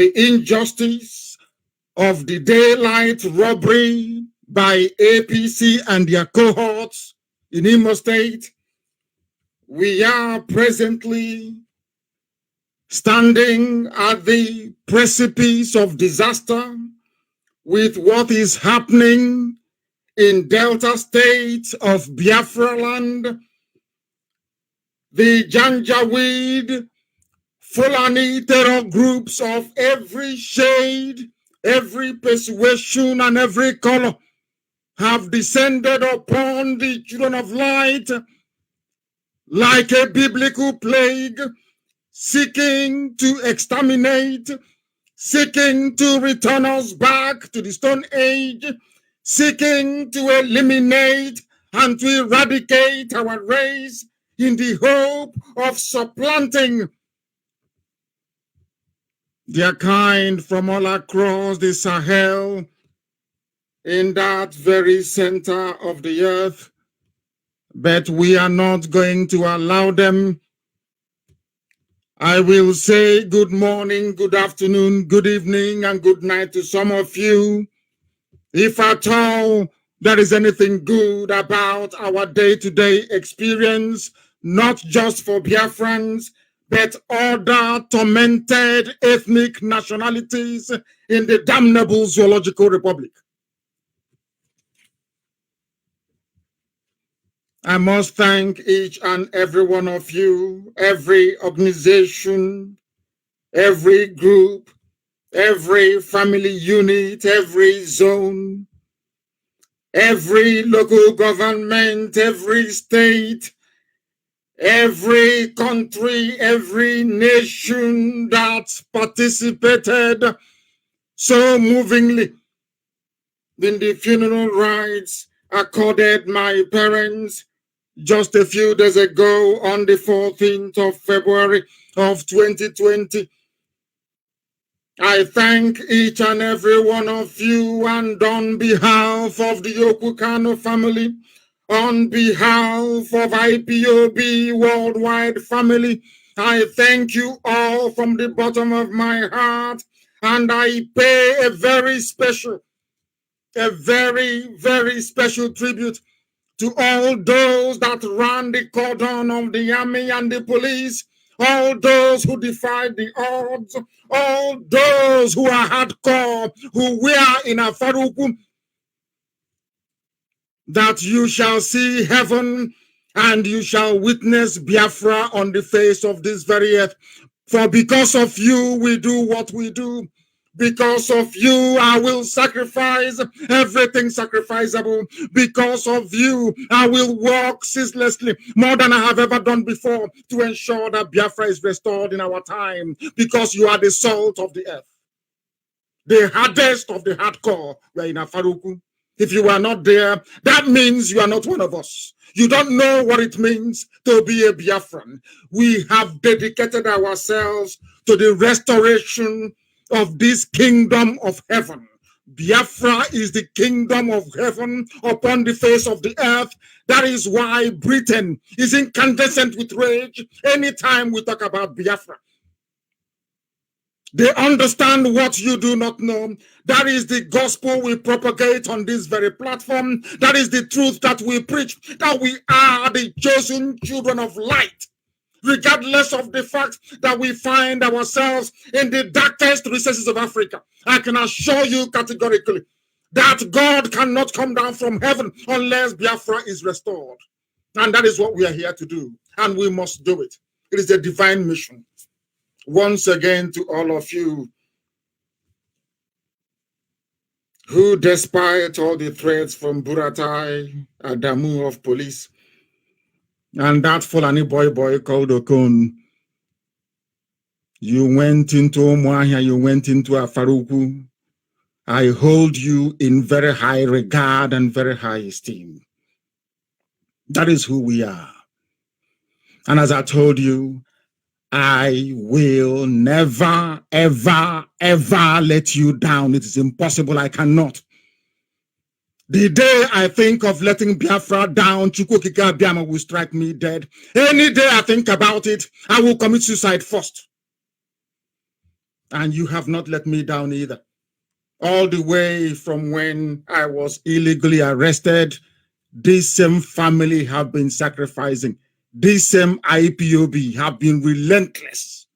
The injustice of the daylight robbery by APC and their cohorts in Imo State, we are presently standing at the precipice of disaster with what is happening in Delta State of Biafra land. The Janjaweed Fulani terror groups of every shade, every persuasion, and every color have descended upon the children of light like a biblical plague, seeking to exterminate, seeking to return us back to the Stone Age, seeking to eliminate and to eradicate our race in the hope of supplanting their kind from all across the Sahel in that very center of the earth. But we are not going to allow them. I will say good morning, good afternoon, good evening, and good night to some of you. If at all there is anything good about our day-to-day experience, not just for Biafrans, but other tormented ethnic nationalities in the damnable zoological republic. I must thank each and every one of you, every organization, every group, every family unit, every zone, every local government, every state, every country, every nation that participated so movingly in the funeral rites accorded my parents just a few days ago on the 14th of February of 2020. I thank each and every one of you, and on behalf of the Kanu family, on behalf of IPOB Worldwide Family, I thank you all from the bottom of my heart, and I pay a very, very special tribute to all those that ran the cordon of the army and the police, all those who defied the odds, all those who are hardcore, who were in Afaruku, that you shall see heaven and you shall witness Biafra on the face of this very earth. For because of you, we do what we do. Because of you, I will sacrifice everything sacrificable. Because of you, I will work ceaselessly, more than I have ever done before, to ensure that Biafra is restored in our time. Because you are the salt of the earth. The hardest of the hardcore were in Afaruku. If you are not there, that means you are not one of us. You don't know what it means to be a Biafran. We have dedicated ourselves to the restoration of this kingdom of heaven. Biafra is the kingdom of heaven upon the face of the earth. That is why Britain is incandescent with rage anytime we talk about Biafra. They understand what you do not know. That is the gospel we propagate on this very platform. That is the truth that we preach, that we are the chosen children of light, regardless of the fact that we find ourselves in the darkest recesses of Africa. I can assure you categorically that God cannot come down from heaven unless Biafra is restored. And that is what we are here to do. And we must do it. It is a divine mission. Once again, to all of you who, despite all the threats from Buratai, Adamu of police, and that Fulani boy called Okon, you went into Umuahia, you went into Afaruku. I hold you in very high regard and very high esteem. That is who we are. And as I told you, I will never, ever, ever let you down. It is impossible. I cannot. The day I think of letting Biafra down, Chukwukika Biama will strike me dead. Any day I think about it, I will commit suicide first. And you have not let me down either. All the way from when I was illegally arrested, this same family have been sacrificing. This same IPOB have been relentless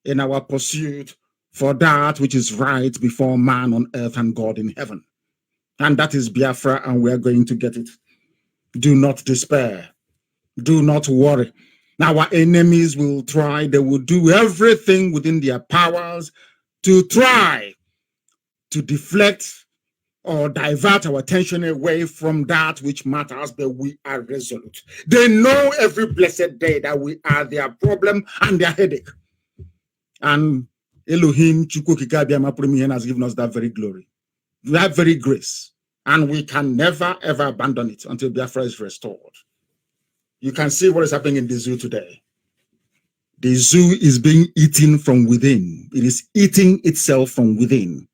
in our pursuit for that which is right before man on earth and God in heaven. And that is Biafra, and we are going to get it. Do not despair. Do not worry. Our enemies will try. They will do everything within their powers to try to deflect or divert our attention away from that which matters, but we are resolute. They know every blessed day that we are their problem and their headache. And Elohim Chukwukika has given us that very glory, that very grace. And we can never, ever abandon it until Biafra is restored. You can see what is happening in the zoo today. The zoo is being eaten from within. It is eating itself from within.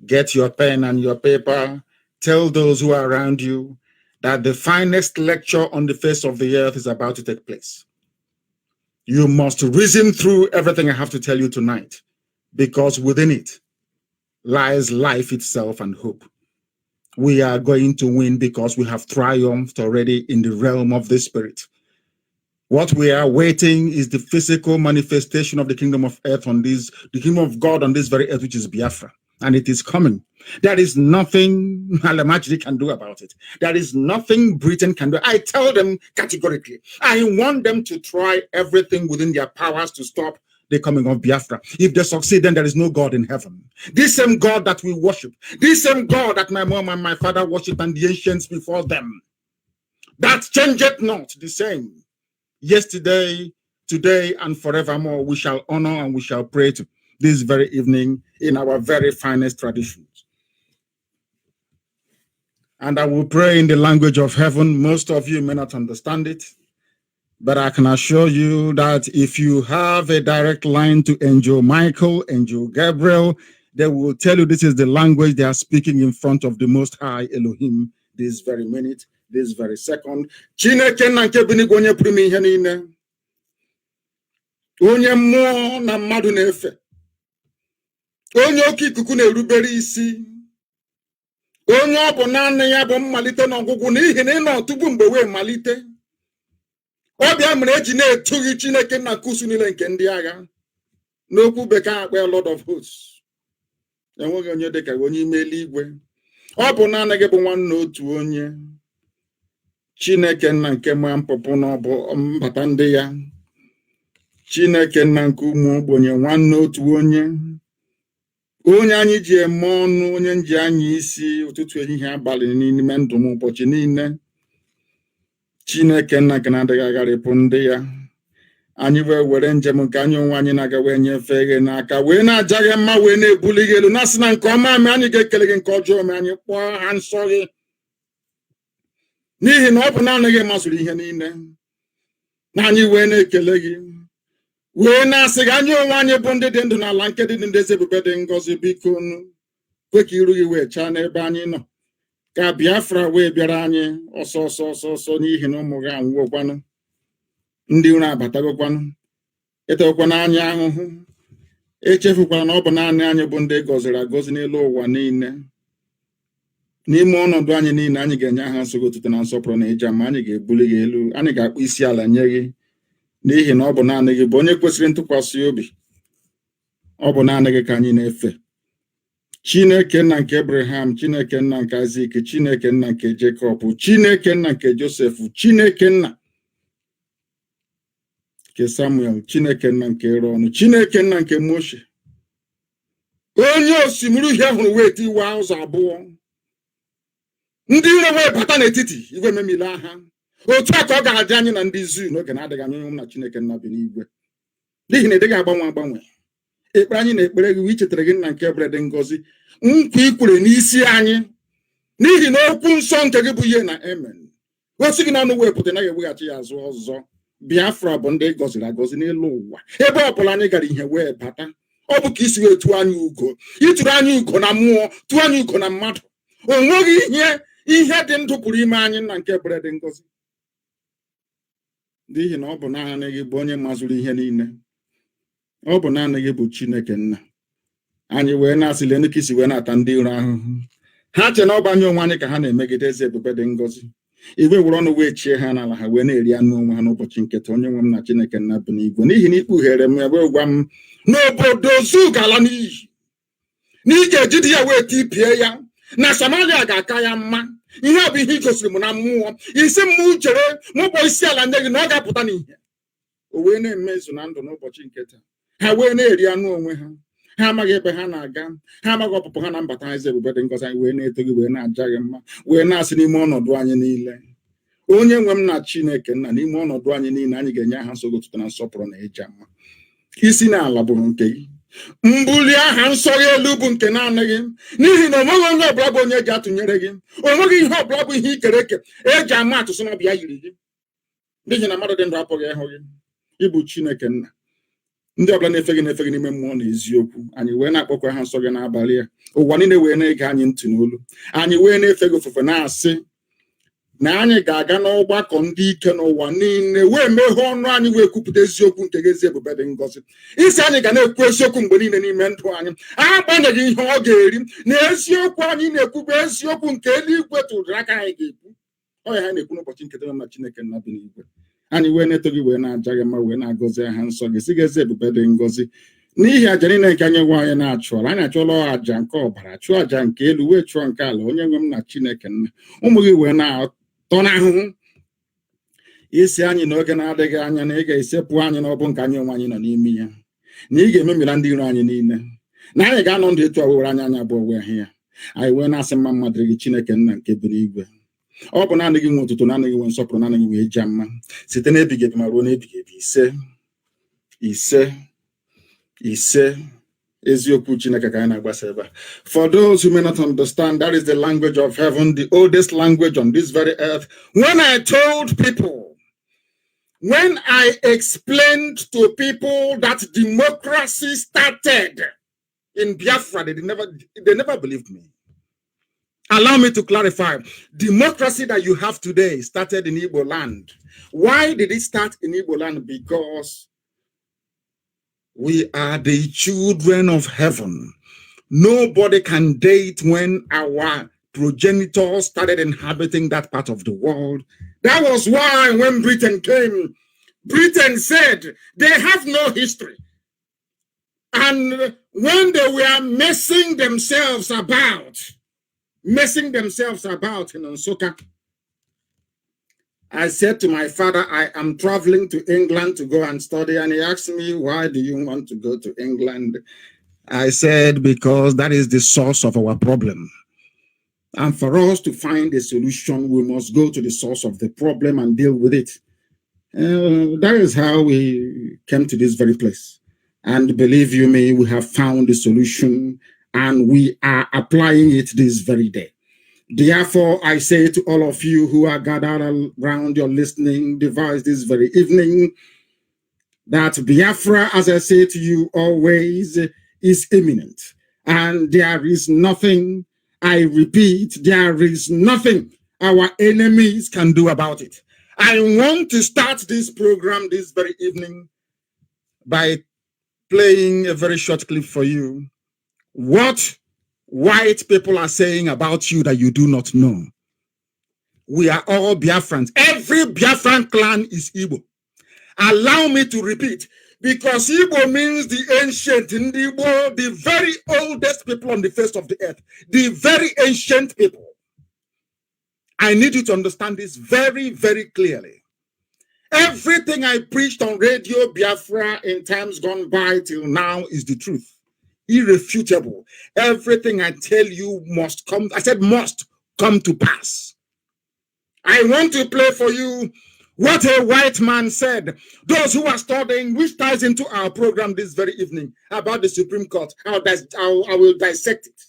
Get your pen and your paper. Tell those who are around you that the finest lecture on the face of the earth is about to take place. You must reason through everything I have to tell you tonight, because within it lies life itself and hope. We are going to win because we have triumphed already in the realm of the spirit. What we are waiting is the physical manifestation of the kingdom of earth on this, the kingdom of God on this very earth, which is Biafra. And it is coming. There is nothing Alamajiri can do about it. There is nothing Britain can do. I tell them categorically, I want them to try everything within their powers to stop the coming of Biafra. If they succeed, then there is no God in heaven. This same God that we worship, this same God that my mom and my father worship and the ancients before them, that changeth not, the same. Yesterday, today, and forevermore, we shall honor and we shall pray to this very evening in our very finest traditions. And I will pray in the language of heaven. Most of you may not understand it, but I can assure you that if you have a direct line to Angel Michael, Angel Gabriel, they will tell you this is the language they are speaking in front of the Most High Elohim this very minute, this very second. Onye mmụọ na mmadụ na-efe, onye oke ikuku na-erubere isi, onye ọ bụ naanị ya bụ mmalite na ọgwụgwụ, n'ihi na ị nọ tupu mgbe wee malite. Ọ bịa mere eji na-etughị Chineke na nkusu niile nke ndị agha. N'okwu bekee akpa Lord of Hosts. Enweghị onye dịka onye ime eluigwe. Ọ bụ naanị gị bụ nwanne otu onye. Chineke nna nke ma mpụpụ na ọ bụ mbata ndị ya. Chineke nna nke ụmụ ogbenye, nwanne otu onye. Onye anyị ji eme ọnụ, onye nji anyị isi ụtụtụ ehihie abalị n'ime ndụ m ụbọchị niile. Chineke nna nke na-adịghị agharịpụ ndị ya. Anyị were njem nke anyị onwe anyị na-aga wee nyefee gị n'aka, wee na-aja gị mma, wee na-ebuli gị elu, na-asị na nke ọma ame anyị ga-ekele gị, nke ọjọọ ame anyị kpọọ ha nsọ gị, n'ihi na ọ bụ naanị gị masịrị ihe niile. Na anyị wee na-ekele gị, wee na-asị gị anyị onwe anyị bụ ndị dị ndụ n'ala nke dị ndị eze ebube dị ngọzi, biko kwe ka iru gị wee chaa n'ebe anyị nọ, ka Biafra wee bịara anyị ọsọ ọsọ ọsọ ọsọ, n'ihi na ụmụ gị anwụọkwanụ, ndị unu abatagokwanụ, etewekwana anyị ahụhụ, echefukwara na ọ bụ naanị anyị bụ ndị gọziri agọzi n'elu ụwa niile. N'ime ọnọdụ anyị niile, anyị ga-enye aha nsọgụ otuto na nsọpụrụ na ịja ma anyị ga-ebuli gị elu, anyị ga-akpụ isi ala nye gị, n'ihi na ọ bụ naanị gị bụ onye kwesịrị ntụkwasị obi. Ọ bụ naanị gị ka anyị na-efe. Chineke nna nke Abraham, Chineke nna nke Isaac, Chineke nna nke Jacob, Chineke nna nke Joseph, Chineke nna nke Samuel, Chineke nna nke Aaron, Chineke nna nke Moshe. Onye osimiri uhie hụrụ wee tiwaa ụzọ abụọ, ndị iro wee bata n'etiti igwe memile ha. Otu a ka ọ ga-adị anyị na ndị zuu n'oge na-adịghị anya, onye na Chineke nna bi n'igwe, n'ihi na ị dịghị agbanwe agbanwe. Ekpere anyị na-ekpere gị wee chetara gị nna nke ebere dị ngọzi, nkwa ikwere n'isi anyị, n'ihi na okwu nsọ nke gị bụ ihe na amen. Gosi gị na ọnụ wepụta naghị eweghachi ya azụ ọzọ. Biafra bụ ndị gọziri agọzi n'elu ụwa. Ebe ọ bụla anyị gara ihe wee bata, ọ bụ ka isi wee tụọ anyị ugo, ịtụrụ anyị ugo na mmụọ, tụọ anyị ugo na mmadụ. O nweghị ihe dị ndụ pụrụ ime anyị nna nke ebere dị ngọzi, n'ihi na ọ bụ naanị gị bụ onye mazuru ihe niile. ọ bụ naanị gị bụ Chineke nna. Anyị wee na-asịle ndị kisi wee na-ata ndị iro ahụhụ. Ha che na ọ banye onwe anyị ka ha na-emegide eze ebube dị ngọzi. Igwe were ọnụ wee chie ha n'ala ha wee na-eri anụ onwe ha n'ụbọchị nketa. Onye nwe m na Chineke nna bụ n'igwe, n'ihi na ikpughere m wee gwa m n'obodo zu gala n'iyi na ị ga-ejide ya wee tipie ya na Samaria ga-aka ya mma. Ihe a bụ ihe igosiri m na mmụọ. Isi m chere mụkpọ isi ala nye gị na ọ ga-apụta n'ihe. O wee na-emezu na ndụ n'ụbọchị nketa. Ha wee na-eri anụ onwe ha. Ha amaghị ebe ha na-aga. Ha amaghị ọpụpụ ha na mbata eze ebube dị ngọzi. Anyị wee na-eto gị wee na-aja gị mma wee na-asị n'ime ọnọdụ anyị niile, onye nwe m na Chineke nna, n'ime ọnọdụ anyị niile anyị ga-enye aha nsọ gị otuto na nsọpụrụ na ịja mma. Isi na ala bụrụ nke gị, mbuli aha nsọ gị elu bụ nke naanị gị, n'ihi na onweghị onye ọbụla bụ onye eji atụnyere gị. Onweghị ihe ọbụla bụ ihe ikere eke eji ama atụ sị na ọbịa yiri gị, n'ihi na mmadụ dị ndụ apụghị ịhụ gị. Ịbụ Chineke nna. Ndị ọbụla na-efe gị n'ime mmụọ na eziokwu. Anyị wee na-akpọkwa ha nsọ gị n'abalị ya. Ụwa niile wee na-ege anyị ntị n'olu. Anyị wee na-efe gị ofufe na-asị na anyị ga-aga n'ọgbakọ ndị ike n'ụwa niile wee meghee ọnụ anyị wee kwupụta eziokwu nke gị ezi ebube dị ngọzi. Isi anyị ga na-ekwu eziokwu mgbe niile n'ime ndụ anyị, agbanyeghị ihe ọ ga-eri, na eziokwu anyị na-ekwu bụ eziokwu nke eluigwe tụrụ aka anyị ga-ekwu. Ọ ya ha na-ekwu n'ụbọchị nketa na Chineke nna bi n'igwe. Anyị wee na-eto gị wee na-aja gị mma wee na-agọzi aha nsọ gị si gị ezi ebube dị ngọzi. N'ihi aja niile nke anyị nwe anyị na-achụọla, anyị achụọla aja nke ọbara, chụọ aja nke elu wee chụọ nke ala. Onye nwe m na Chineke nna, ụmụ gị wee na-atọ n'ahụhụ isi anyị n'oge na-adịghị anya na ị ga-esepụ anyị n'ọbụ nke anyị onwe anyị nọ n'ime ya, na ị ga-ememira ndị iro anyị niile, na anyị ga-anọ ndụ etu ọwụwere anya abụọ wee hụ ya. Anyị wee na-asị mma mma dịrị gị Chineke nna nke bi n'igwe. Ọ bụ naanị gị nwe ụtụtụ, naanị gị nwe nsọpụrụ, naanị gị wee ja mma site n'ebighị ebi ma ruo n'ebighị ebi. Ise ise ise. Eziokwu Chineke ka anyị na-agbasa ebe a. For those who may not understand, that is the language of heaven, the oldest language on this very earth. When I told people, when I explained to people that democracy started in Biafra, they never believed me. Allow me to clarify. Democracy that you have today started in Igbo land. Why did it start in Igbo land? Because we are the children of heaven. Nobody can date when our progenitors started inhabiting that part of the world. That was why when Britain came, Britain said they have no history. And when they were messing themselves about in Nsukka, I said to my father, I am traveling to England to go and study. And he asked me, why do you want to go to England? I said, because that is the source of our problem. And for us to find a solution, we must go to the source of the problem and deal with it. That is how we came to this very place. And believe you me, we have found the solution and we are applying it this very day. Therefore, I say to all of you who are gathered around your listening device this very evening, that Biafra, as I say to you always, is imminent. And there is nothing, I repeat, there is nothing our enemies can do about it. I want to start this program this very evening by playing a very short clip for you. What white people are saying about you that you do not know. We are all Biafrans. Every Biafran clan is Igbo. Allow me to repeat, because Igbo means the ancient, Igbo, the very oldest people on the face of the earth, the very ancient people. I need you to understand this very, very clearly. Everything I preached on Radio Biafra in times gone by till now is the truth. Irrefutable. Everything I tell you must come, I said must come to pass. I want to play for you what a white man said. Those who are studying, which ties into our program this very evening about the Supreme Court. I will dissect it.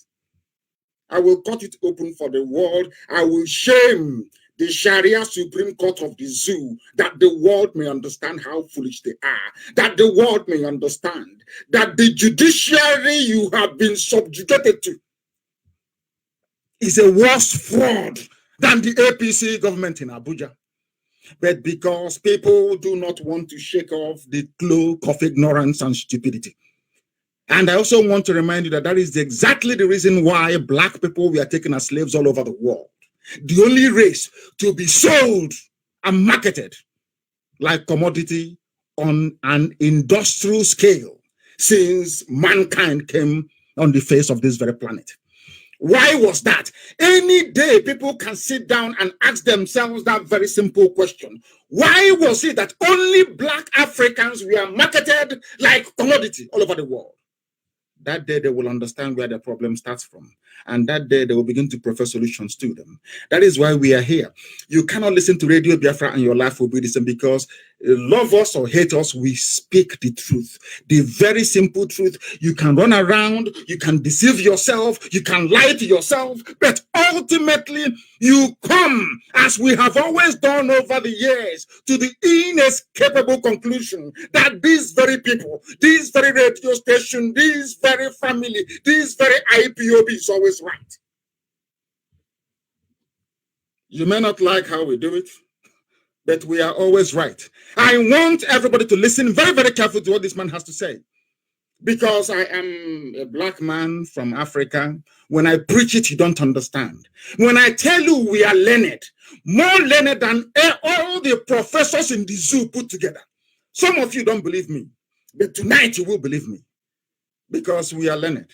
I will cut it open for the world. I will shame the Sharia Supreme Court of the zoo, that the world may understand how foolish they are, that the world may understand that the judiciary you have been subjugated to is a worse fraud than the APC government in Abuja. but because people do not want to shake off the cloak of ignorance and stupidity. And I also want to remind you that that is exactly the reason why black people were taken as slaves all over the world. The only race to be sold and marketed like commodity on an industrial scale since mankind came on the face of this very planet. Why was that? Any day people can sit down and ask themselves that very simple question. Why was it that only black Africans were marketed like commodity all over the world? That day they will understand where the problem starts from. And that day they will begin to prefer solutions to them. That is why we are here. You cannot listen to Radio Biafra and your life will be the same, because love us or hate us, we speak the truth. The very simple truth. You can run around, you can deceive yourself, you can lie to yourself, but ultimately you come, as we have always done over the years, to the inescapable conclusion that these very people, this very radio station, this very family, this very IPOB is always right. You may not like how we do it, but we are always right. I want everybody to listen very, very carefully to what this man has to say, because I am a black man from Africa. When I preach it, you don't understand. When I tell you we are learned, more learned than all the professors in the zoo put together. Some of you don't believe me, but tonight you will believe me, because we are learned.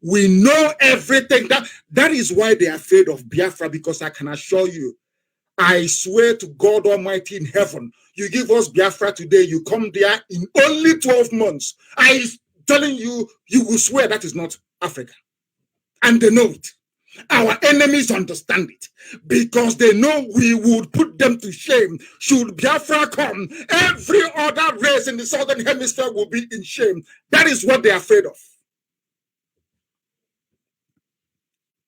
We know everything. That is why they are afraid of Biafra, because I can assure you, I swear to God Almighty in heaven, you give us Biafra today, you come there in only 12 months. I'm telling you, you will swear that is not Africa. And they know it. Our enemies understand it, because they know we would put them to shame. Should Biafra come, every other race in the southern hemisphere will be in shame. That is what they're afraid of.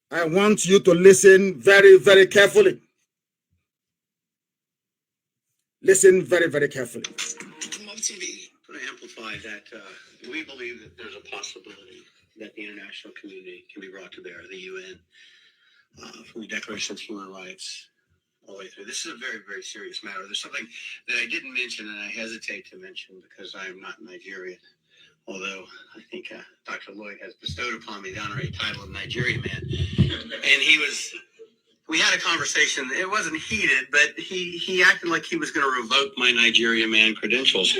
I want you to listen very, very carefully. Listen very, very carefully. To amplify that, we believe that there's a possibility that the international community can be brought to bear, the UN, from the Declaration of Human Rights all the way through. This is a very, very serious matter. There's something that I didn't mention, and I hesitate to mention because I am not Nigerian, although I think Dr. Lloyd has bestowed upon me the honorary title of Nigerian man. And we had a conversation. It wasn't heated, but he acted like he was going to revoke my Nigerian man credentials,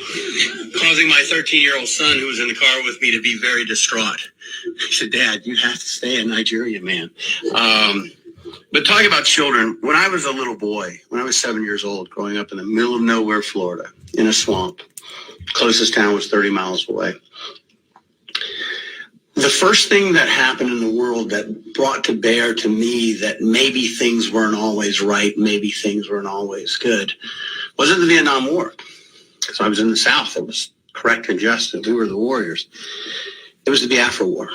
causing my 13-year-old son, who was in the car with me, to be very distraught. He said, "Dad, you have to stay a Nigerian man." But talking about children, when I was a little boy, when I was 7 years old, growing up in the middle of nowhere, Florida, in a swamp, closest town was 30 miles away. The first thing that happened in the world that brought to bear to me that maybe things weren't always right, maybe things weren't always good, wasn't the Vietnam War. Because I was in the South. It was correct and just, and we were the warriors. It was the Biafra War.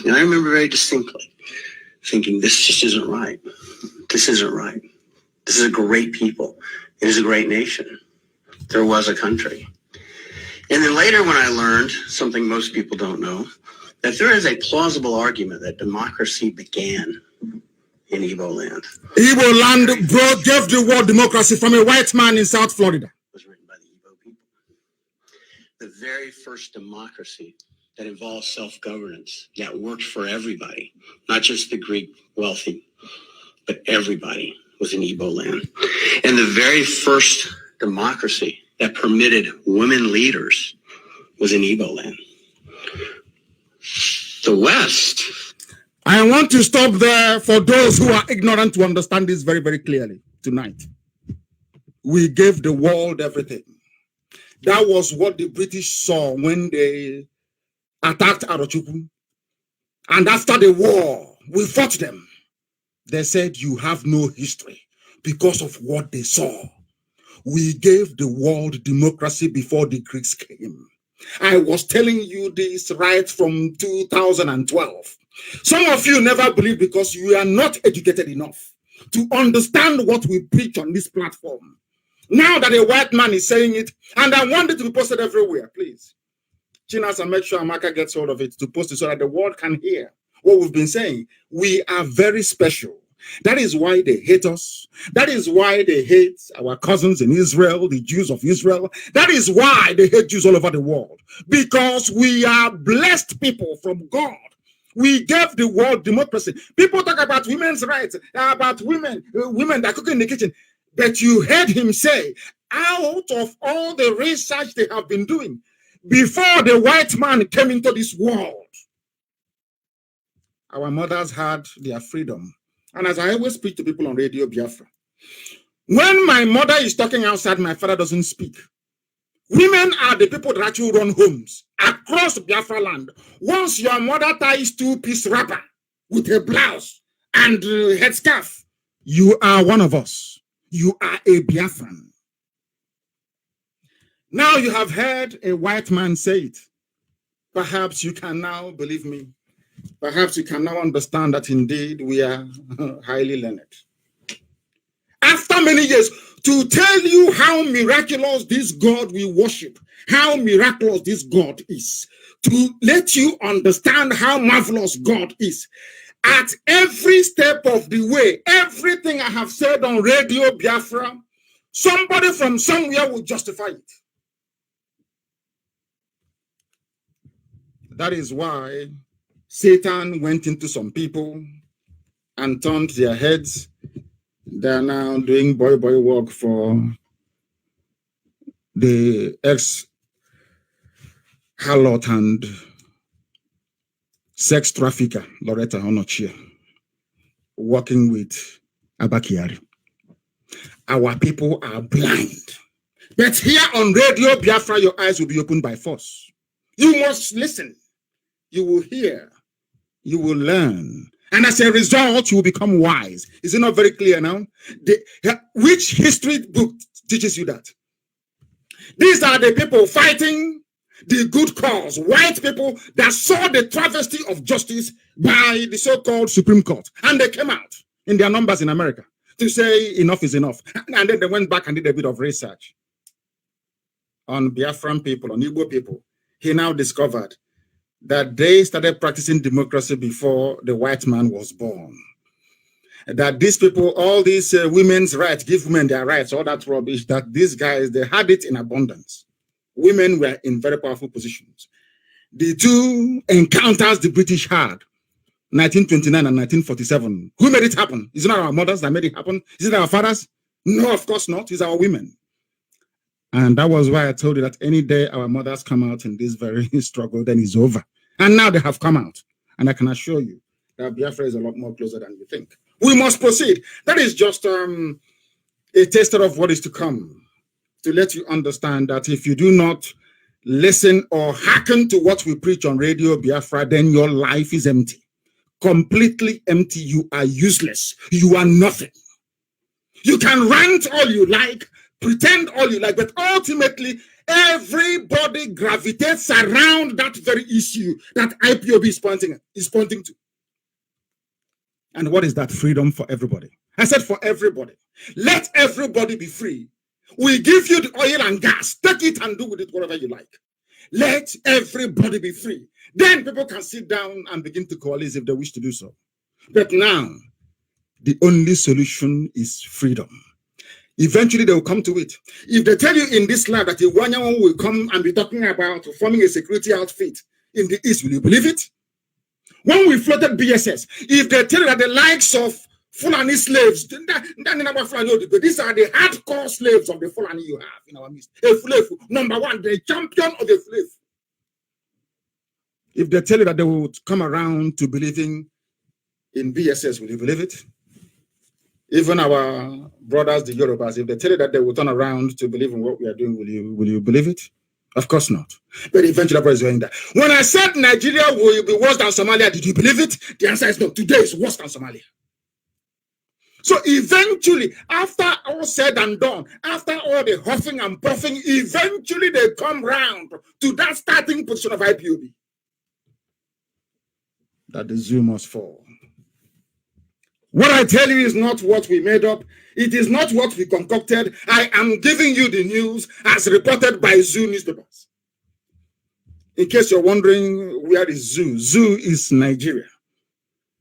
And I remember very distinctly thinking, this just isn't right. This isn't right. This is a great people. It is a great nation. There was a country. And then later when I learned, something most people don't know, that there is a plausible argument that democracy began in Igbo land. Igbo land, bro, gave the word democracy from a white man in South Florida. It was written by the Igbo people. The very first democracy that involved self-governance, that worked for everybody, not just the Greek wealthy, but everybody, was in Igbo land. And the very first democracy that permitted women leaders was in Igbo land. The West. I want to stop there for those who are ignorant to understand this very, very clearly tonight. We gave the world everything. That was what the British saw when they attacked Arochukwu. And after the war, we fought them. They said, you have no history because of what they saw. We gave the world democracy before the Greeks came. I was telling you this right from 2012. Some of you never believe because you are not educated enough to understand what we preach on this platform. Now that a white man is saying it, and I want it to be posted everywhere, please. Chinas, and make sure Amaka gets hold of it to post it so that the world can hear what we've been saying. We are very special. That is why they hate us. That is why they hate our cousins in Israel, the Jews of Israel. That is why they hate Jews all over the world. Because we are blessed people from God. We gave the world democracy. People talk about women's rights, about women that cook in the kitchen. But you heard him say, out of all the research they have been doing, before the white man came into this world, our mothers had their freedom. And as I always speak to people on Radio Biafra, when my mother is talking outside, my father doesn't speak. Women are the people that actually run homes across Biafra land. Once your mother ties two-piece wrapper with a blouse and headscarf, you are one of us. You are a Biafran. Now you have heard a white man say it. Perhaps you can now believe me. Perhaps you can now understand that indeed we are highly learned. After many years, to tell you how miraculous this God we worship, how miraculous this God is, to let you understand how marvelous God is, at every step of the way, everything I have said on Radio Biafra, somebody from somewhere will justify it. That is why Satan went into some people and turned their heads. They are now doing boy work for the ex-harlot and sex trafficker, Loretta Onochia, working with Abakiari. Our people are blind. But here on Radio Biafra, your eyes will be opened by force. You must listen. You will hear. You will learn. And as a result, you will become wise. Is it not very clear now? Which history book teaches you that? These are the people fighting the good cause, white people that saw the travesty of justice by the so-called Supreme Court. And they came out in their numbers in America to say enough is enough. And then they went back and did a bit of research on Biafran people, on Igbo people. He now discovered that they started practicing democracy before the white man was born. That these people, all these women's rights, give women their rights, all that rubbish, that these guys, they had it in abundance. Women were in very powerful positions. The two encounters the British had, 1929 and 1947. Who made it happen? Is it not our mothers that made it happen? Is it our fathers? No, of course not. It's our women. And that was why I told you that any day our mothers come out in this very struggle, then it's over. And now they have come out. And I can assure you that Biafra is a lot more closer than you think. We must proceed. That is just a taster of what is to come, to let you understand that if you do not listen or hearken to what we preach on Radio Biafra, then your life is empty. Completely empty. You are useless. You are nothing. You can rant all you like, pretend all you like, but ultimately, everybody gravitates around that very issue that IPOB is pointing to. And what is that? Freedom for everybody. I said for everybody. Let everybody be free. We give you the oil and gas. Take it and do with it whatever you like. Let everybody be free. Then people can sit down and begin to coalesce if they wish to do so. But now, the only solution is freedom. Eventually, they will come to it. If they tell you in this life that Iwanyan will come and be talking about forming a security outfit in the East, will you believe it? When we floated BSS, if they tell you that the likes of Fulani slaves, these are the hardcore slaves of the Fulani you have in our midst. A Fulefu, number one, the champion of the Fulefu. If they tell you that they will come around to believing in BSS, will you believe it? Even our brothers, the Yorubas, if they tell you that they will turn around to believe in what we are doing, will you believe it? Of course not. But eventually, everybody is going there. When I said Nigeria will be worse than Somalia, did you believe it? The answer is no. Today is worse than Somalia. So eventually, after all said and done, after all the huffing and puffing, eventually they come round to that starting position of IPOB. That the zoo must fall. What I tell you is not what we made up. It is not what we concocted. I am giving you the news as reported by Zoo newspapers. In case you're wondering, where is Zoo? Zoo is Nigeria.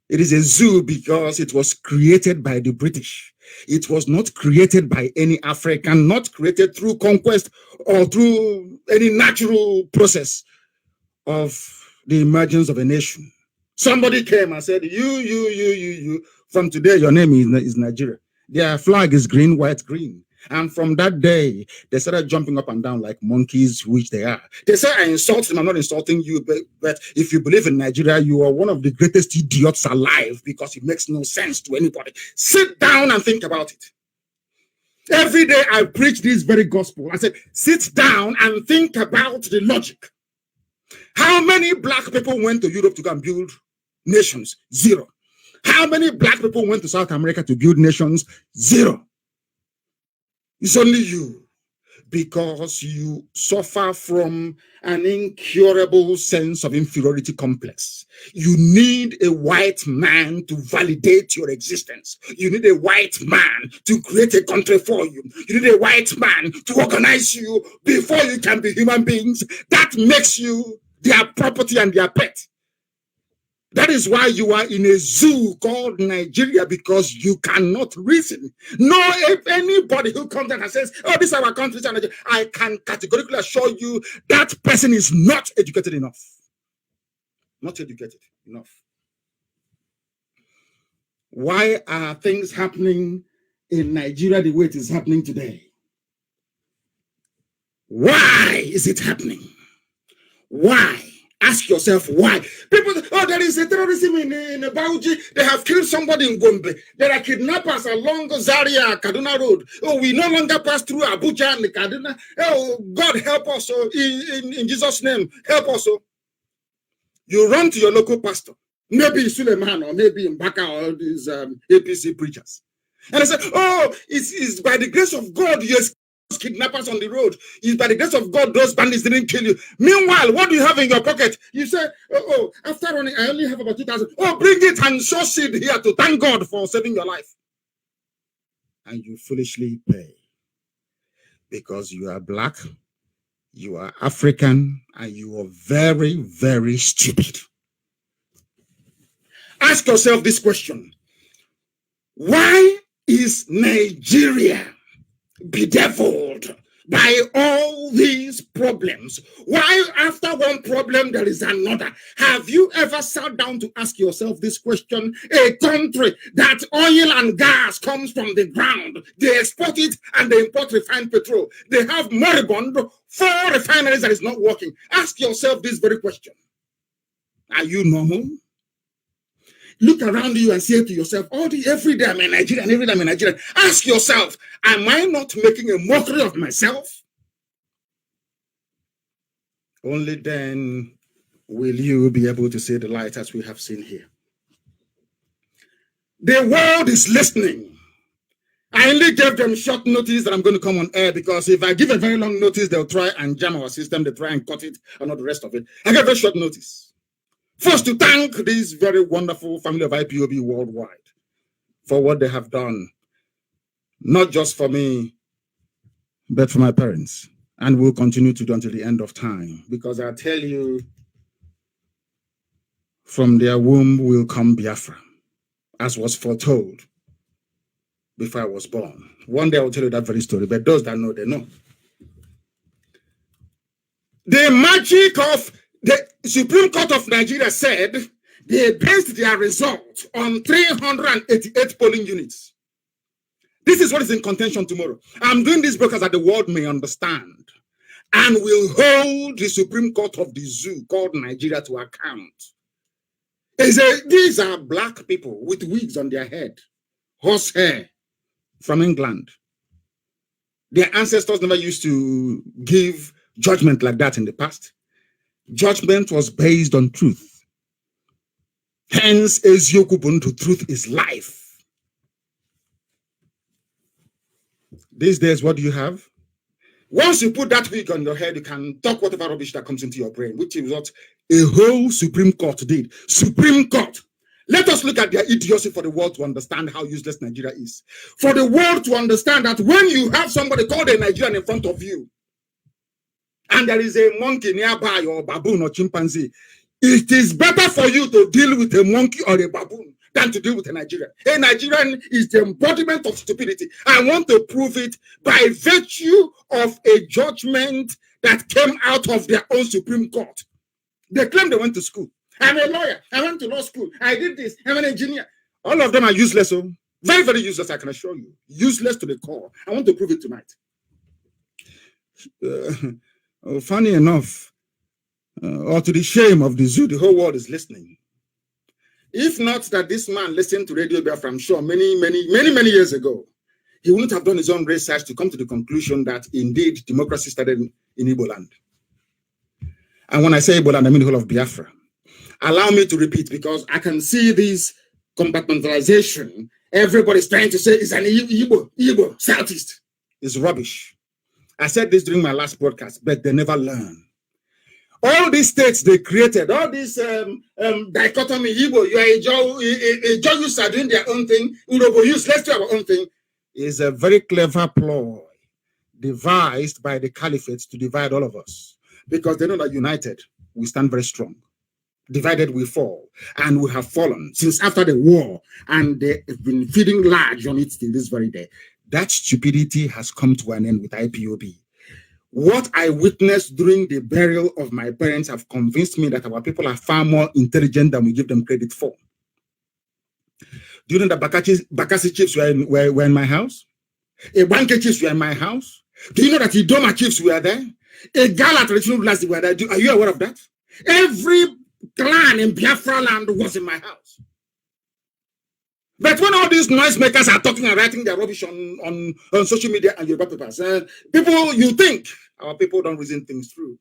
It is a zoo because it was created by the British. It was not created by any African, not created through conquest or through any natural process of the emergence of a nation. Somebody came and said, you, from today, your name is Nigeria. Their flag is green, white, green. And from that day, they started jumping up and down like monkeys, which they are. They say, I insult them. I'm not insulting you, but if you believe in Nigeria, you are one of the greatest idiots alive because it makes no sense to anybody. Sit down and think about it. Every day I preach this very gospel. I said, sit down and think about the logic. How many black people went to Europe to go and build nations? Zero. How many black people went to South America to build nations? Zero. It's only you, because you suffer from an incurable sense of inferiority complex. You need a white man to validate your existence. You need a white man to create a country for you. You need a white man to organize you before you can be human beings. That makes you their property and their pet. That is why you are in a zoo called Nigeria, because you cannot reason. No, if anybody who comes out and says, oh, this is our country, I can categorically assure you that person is not educated enough. Not educated enough. Why are things happening in Nigeria the way it is happening today? Why is it happening? Why? Ask yourself why. People, oh, there is a terrorism in Bauchi. They have killed somebody in Gombe. There are kidnappers along Zaria, Kaduna Road. Oh, we no longer pass through Abuja and Kaduna. Oh, God help us. Oh, in Jesus' name, help us. Oh. You run to your local pastor, maybe in Suleiman or maybe in Baka or these APC preachers. And I said, oh, it's by the grace of God you kidnappers on the road. It's by the grace of God those bandits didn't kill you. Meanwhile, what do you have in your pocket? You say, oh, after running, I only have about 2,000. Oh, bring it and show seed here to thank God for saving your life. And you foolishly pay because you are black, you are African, and you are very, very stupid. Ask yourself this question. Why is Nigeria bedeviled by all these problems? Why after one problem there is another? Have you ever sat down to ask yourself this question? A country that oil and gas comes from the ground, they export it and they import refined petrol. They have moribund 4 refineries that is not working. Ask yourself this very question. Are you normal? Look around you and say to yourself, every day I'm in Nigeria and every day I'm in Nigeria. Ask yourself, am I not making a mockery of myself? Only then will you be able to see the light as we have seen here. The world is listening. I only gave them short notice that I'm going to come on air, because if I give a very long notice, they'll try and jam our system. They try and cut it and not the rest of it. I gave a short notice. First, to thank this very wonderful family of IPOB worldwide for what they have done, not just for me, but for my parents, and will continue to do until the end of time. Because I tell you, from their womb will come Biafra, as was foretold before I was born. One day I will tell you that very story, but those that know, they know. The magic of the Supreme Court of Nigeria said they based their result on 388 polling units. This is what is in contention tomorrow. I'm doing this because that the world may understand and will hold the Supreme Court of the zoo called Nigeria to account. These are black people with wigs on their head, horse hair from England. Their ancestors never used to give judgment like that in the past. Judgment was based on truth. Hence, Eziokubuntu, truth is life. These days, what do you have? Once you put that wig on your head, you can talk whatever rubbish that comes into your brain, which is what a whole Supreme Court did. Supreme Court. Let us look at their idiocy for the world to understand how useless Nigeria is. For the world to understand that when you have somebody called a Nigerian in front of you, and there is a monkey nearby, or baboon or chimpanzee, it is better for you to deal with a monkey or a baboon than to deal with a Nigerian. A Nigerian is the embodiment of stupidity. I want to prove it by virtue of a judgment that came out of their own Supreme Court. They claim they went to school. I'm a lawyer. I went to law school. I did this. I'm an engineer. All of them are useless. So very, very useless, I can assure you. Useless to the core. I want to prove it tonight. Funny enough, or to the shame of the zoo, the whole world is listening. If not that this man listened to Radio Biafra, I'm sure many years ago, he wouldn't have done his own research to come to the conclusion that indeed democracy started in Igbo land. And when I say Igbo land, I mean the whole of Biafra. Allow me to repeat, because I can see this compartmentalization. Everybody's trying to say it's an Igbo, Southeast. It's rubbish. I said this during my last broadcast, but they never learn. All these states they created, all this dichotomy, Igbo, you are a Jews are doing their own thing, Urobo use, let's do our own thing, is a very clever ploy devised by the caliphate to divide all of us. Because they know that united, we stand very strong. Divided, we fall. And we have fallen since after the war. And they've been feeding large on it till this very day. That stupidity has come to an end with IPOB. What I witnessed during the burial of my parents have convinced me that our people are far more intelligent than we give them credit for. Do you know that Bakassi chiefs were in my house? Ebanke chiefs were in my house? Do you know that Idoma chiefs were there? A Gala traditional rulers were there. Are you aware of that? Every clan in Biafra land was in my house. But when all these noisemakers are talking and writing their rubbish on social media and Yoruba papers, people, you think our people don't reason things through.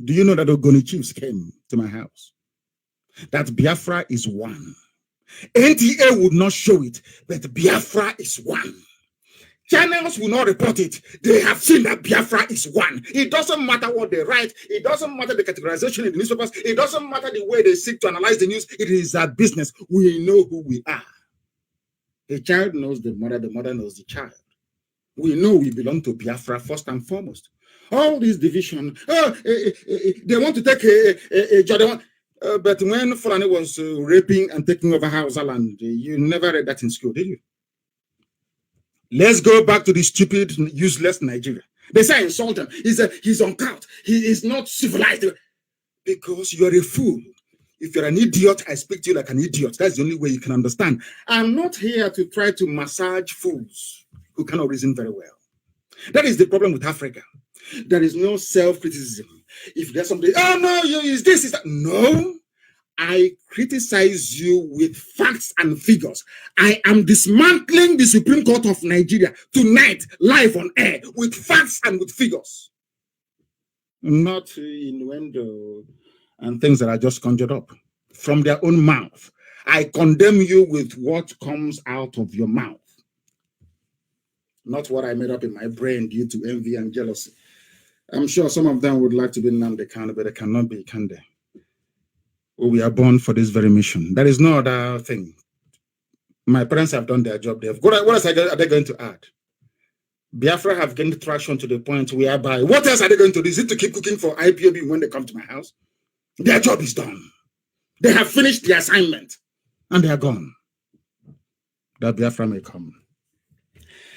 Do you know that Ogoni chiefs came to my house? That Biafra is one. NTA would not show it, but Biafra is one. Channels will not report it. They have seen that Biafra is one. It doesn't matter what they write. It doesn't matter the categorization in the newspapers. It doesn't matter the way they seek to analyze the news. It is our business. We know who we are. The child knows the mother knows the child. We know we belong to Biafra first and foremost. All this division, they want to take a Jordan. But when Fulani was raping and taking over Hausa land, you never read that in school, did you? Let's go back to the stupid, useless Nigeria. They say insult him. He's uncouth. He is not civilized. Because you're a fool. If you're an idiot, I speak to you like an idiot. That's the only way you can understand. I'm not here to try to massage fools who cannot reason very well. That is the problem with Africa. There is no self-criticism. If there's something, oh no, you is this, is that. No. I criticize you with facts and figures. I am dismantling the Supreme Court of Nigeria tonight, live on air, with facts and with figures. Not innuendo and things that are just conjured up from their own mouth. I condemn you with what comes out of your mouth. Not what I made up in my brain due to envy and jealousy. I'm sure some of them would like to be Nnamdi Kanu, but they cannot be, can they? We are born for this very mission. There is no other thing. My parents have done their job. What else are they going to add? Biafra have gained traction to the point whereby, what else are they going to do? Is it to keep cooking for IPOB when they come to my house? Their job is done. They have finished the assignment and they are gone. That Biafra may come.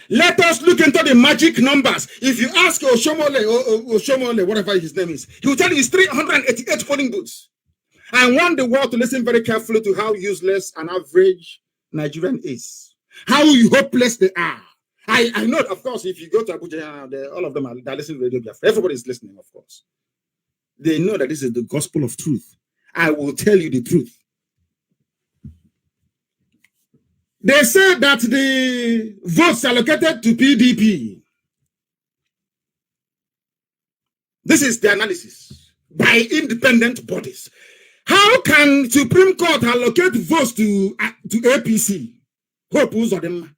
Let us look into the magic numbers. If you ask Oshomole, whatever his name is, he will tell you it's 388 polling booths. I want the world to listen very carefully to how useless an average Nigerian is. How hopeless they are. I know, of course, if you go to Abuja, all of them are listening to Radio Biafra. Everybody is listening, of course. They know that this is the gospel of truth. I will tell you the truth. They said that the votes allocated to PDP. This is the analysis by independent bodies. How can Supreme Court allocate votes to APC? Hope of them.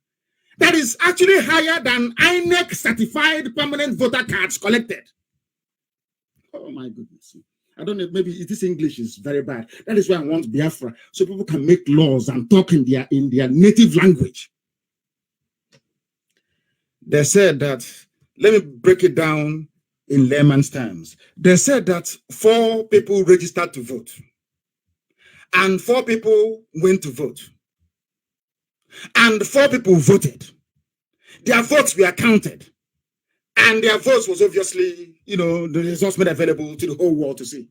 That is actually higher than INEC certified permanent voter cards collected. Oh my goodness. I don't know, maybe this English is very bad. That is why I want Biafra, so people can make laws and talk in their native language. They said that, let me break it down in layman's terms. They said that 4 people registered to vote and 4 people went to vote. and 4 people voted. Their votes were counted. And their votes was obviously, the results made available to the whole world to see.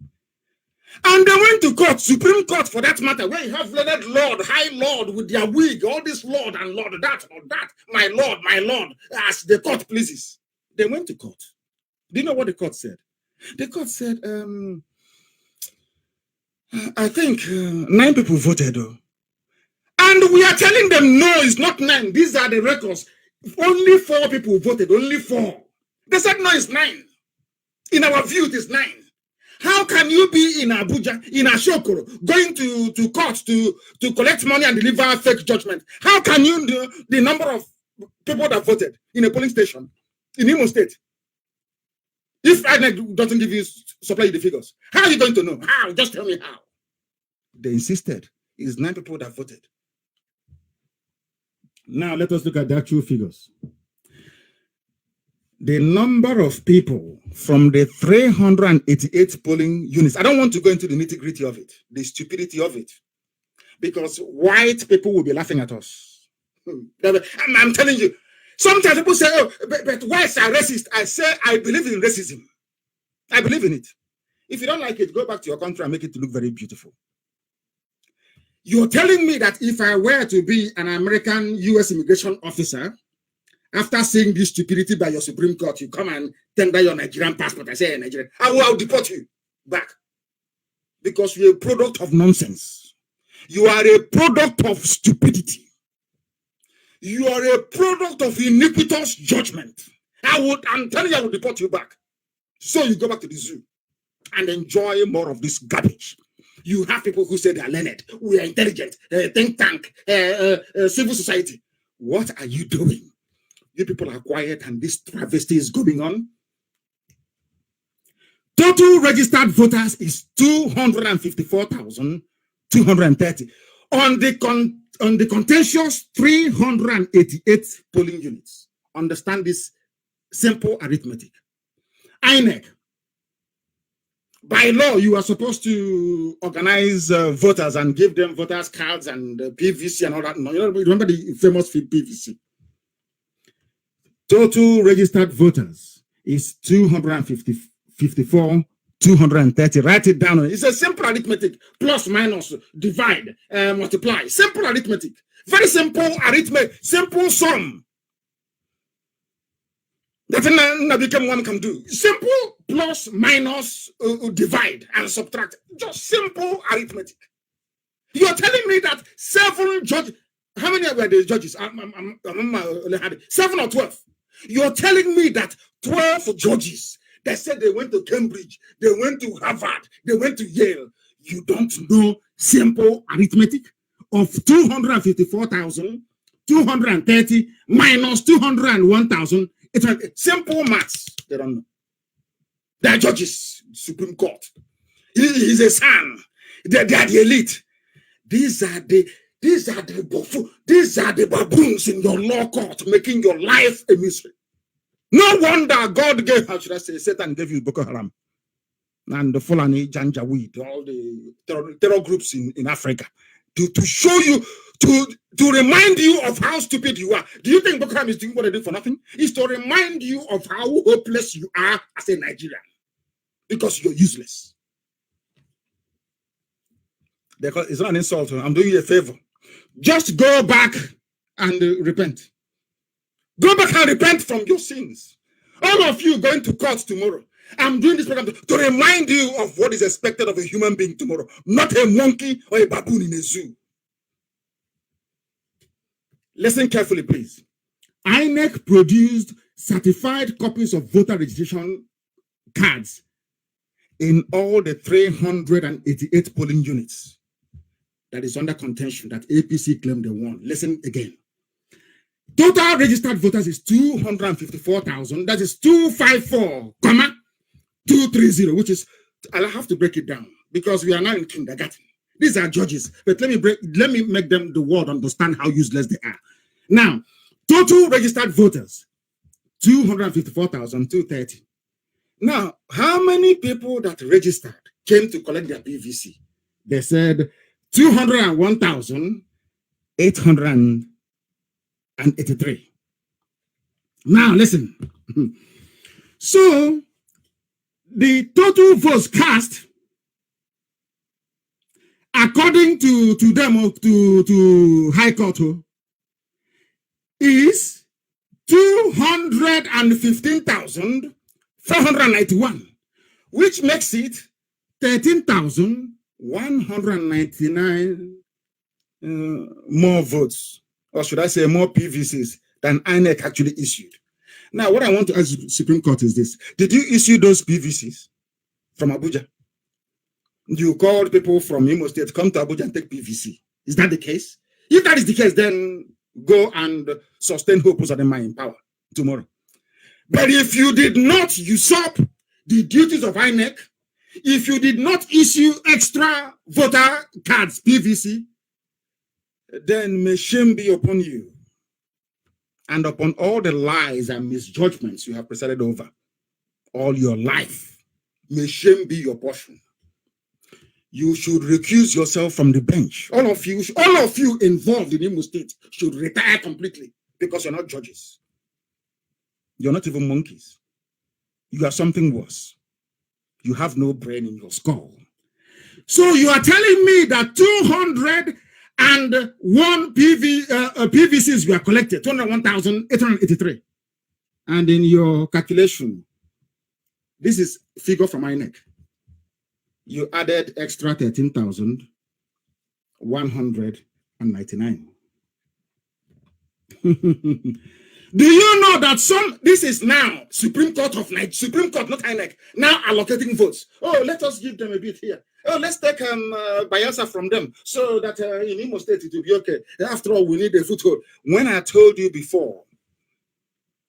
And they went to court, Supreme Court for that matter, where you have learned Lord, High Lord with their wig, all this Lord and Lord, that or that, my Lord, as the court pleases. They went to court. Do you know what the court said? The court said, I think 9 people voted. And we are telling them, no, it's not 9. These are the records. Only 4 people voted, only 4. They said, no, it's 9. In our view, it is 9. How can you be in Abuja, in Ashokoro, going to court to collect money and deliver fake judgment? How can you know the number of people that voted in a polling station in Imo State? If INEC doesn't give you, supply you the figures, how are you going to know? How? Just tell me how. They insisted. It's 9 people that voted. Now let us look at the actual figures. The number of people from the 388 polling units, I don't want to go into the nitty-gritty of it, the stupidity of it, because white people will be laughing at us. I'm telling you, sometimes people say, oh, but whites are racist. I say, I believe in racism. I believe in it. If you don't like it, go back to your country and make it look very beautiful. You're telling me that if I were to be an American U.S. immigration officer, after seeing this stupidity by your Supreme Court, you come and tender your Nigerian passport. I say, Nigerian, I will deport you back. Because you're a product of nonsense. You are a product of stupidity. You are a product of iniquitous judgment. I'm telling you, I will deport you back. So you go back to the zoo and enjoy more of this garbage. You have people who say they are learned, we are intelligent, think tank, civil society. What are you doing? You people are quiet and this travesty is going on. Total registered voters is 254,230 on the contentious 388 polling units. Understand this simple arithmetic. INEC, by law, you are supposed to organize voters and give them voters cards and PVC and all that. No, remember the famous PVC. Total registered voters is 254,230. Write it down. It's a simple arithmetic. Plus, minus, divide, multiply. Simple arithmetic. Very simple arithmetic. Simple sum. That Nnamdi one can do. Simple plus, minus, divide, and subtract. Just simple arithmetic. You're telling me that 7 judges, how many were the judges? 7 or 12. You're telling me that 12 judges, they said they went to Cambridge, they went to Harvard, they went to Yale. You don't know simple arithmetic of 254,230 minus 201,000. It's simple maths. They don't know. They're judges, Supreme Court. He's a son. They are the elite. These are the baboons in your law court, making your life a misery. No wonder God gave, how should I say, Satan gave you Boko Haram and the Fulani Janjaweed, all the terror groups in Africa, to show you, to remind you of how stupid you are. Do you think Boko Haram is doing what they do for nothing? It's to remind you of how hopeless you are as a Nigerian, because you're useless. It's not an insult. I'm doing you a favor. Just go back and repent. Go back and repent from your sins. All of you going to court tomorrow. I'm doing this program to remind you of what is expected of a human being tomorrow, not a monkey or a baboon in a zoo. Listen carefully, please. INEC produced certified copies of voter registration cards in all the 388 polling units that is under contention that APC claimed they won. Listen again. Total registered voters is 254,000. That is 254,230, which is, I'll have to break it down because we are now in kindergarten. These are judges, but let me make them the world understand how useless they are. Now, total registered voters, 254,230. Now, how many people that registered came to collect their PVC? They said 201,800. 183. Now listen. So the total votes cast, according to them, to High Court, is 215,491, which makes it 13,199 more votes, or should I say more PVCs than INEC actually issued. Now, what I want to ask the Supreme Court is this. Did you issue those PVCs from Abuja? You called people from Imo State to come to Abuja and take PVC. Is that the case? If that is the case, then go and sustain hope Uzodinma in power tomorrow. But if you did not usurp the duties of INEC, if you did not issue extra voter cards, PVC, then may shame be upon you and upon all the lies and misjudgments you have presided over all your life. May shame be your portion. You should recuse yourself from the bench. All of you involved in Imo State should retire completely because you're not judges. You're not even monkeys. You are something worse. You have no brain in your skull. So you are telling me that 201 PVCs were collected, 201,883. And in your calculation, this is figure from INEC. You added extra 13,199. Do you know that this is now Supreme Court of Nigeria, Supreme Court, not INEC, now allocating votes. Oh, let us give them a bit here. Oh, let's take Biafra from them so that in Imo State it will be okay. After all, we need a foothold. When I told you before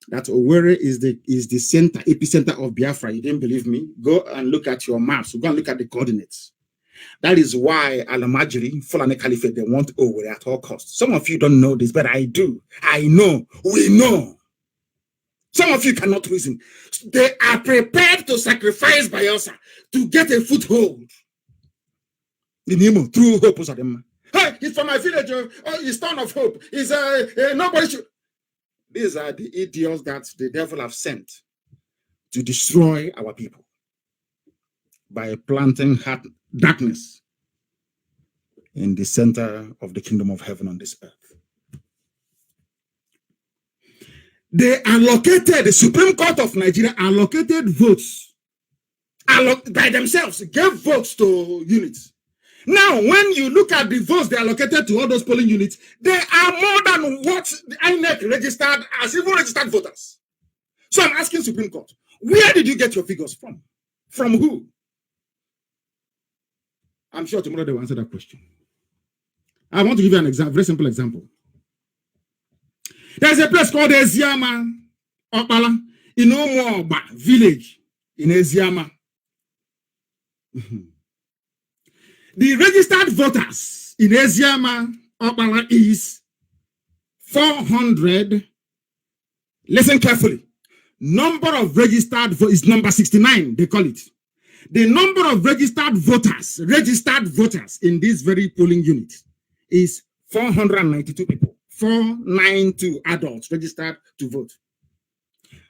that Owerri is the center, epicenter of Biafra, you didn't believe me? Go and look at your maps. Go and look at the coordinates. That is why Alamajiri, Fulani Caliphate, they want Owerri at all costs. Some of you don't know this, but I do. I know. We know. Some of you cannot reason. They are prepared to sacrifice Biafra to get a foothold in Imo through Hope Uzodinma. Hey, he's from my village. He's Town of Hope. He's nobody should. These are the idiots that the devil have sent to destroy our people by planting darkness in the center of the kingdom of heaven on this earth. They allocated, the Supreme Court of Nigeria allocated votes by themselves, gave votes to units. Now, when you look at the votes they allocated to all those polling units, they are more than what the INEC registered as even registered voters. So I'm asking Supreme Court, where did you get your figures from? From who? I'm sure tomorrow they will answer that question. I want to give you an example, very simple example. There's a place called Eziama, Okpala, in Omoba village in Eziama. The registered voters in Eziama, Okpala is 400. Listen carefully. Number of registered voters is number 69, they call it. The number of registered voters in this very polling unit is 492 people. 492 adults registered to vote.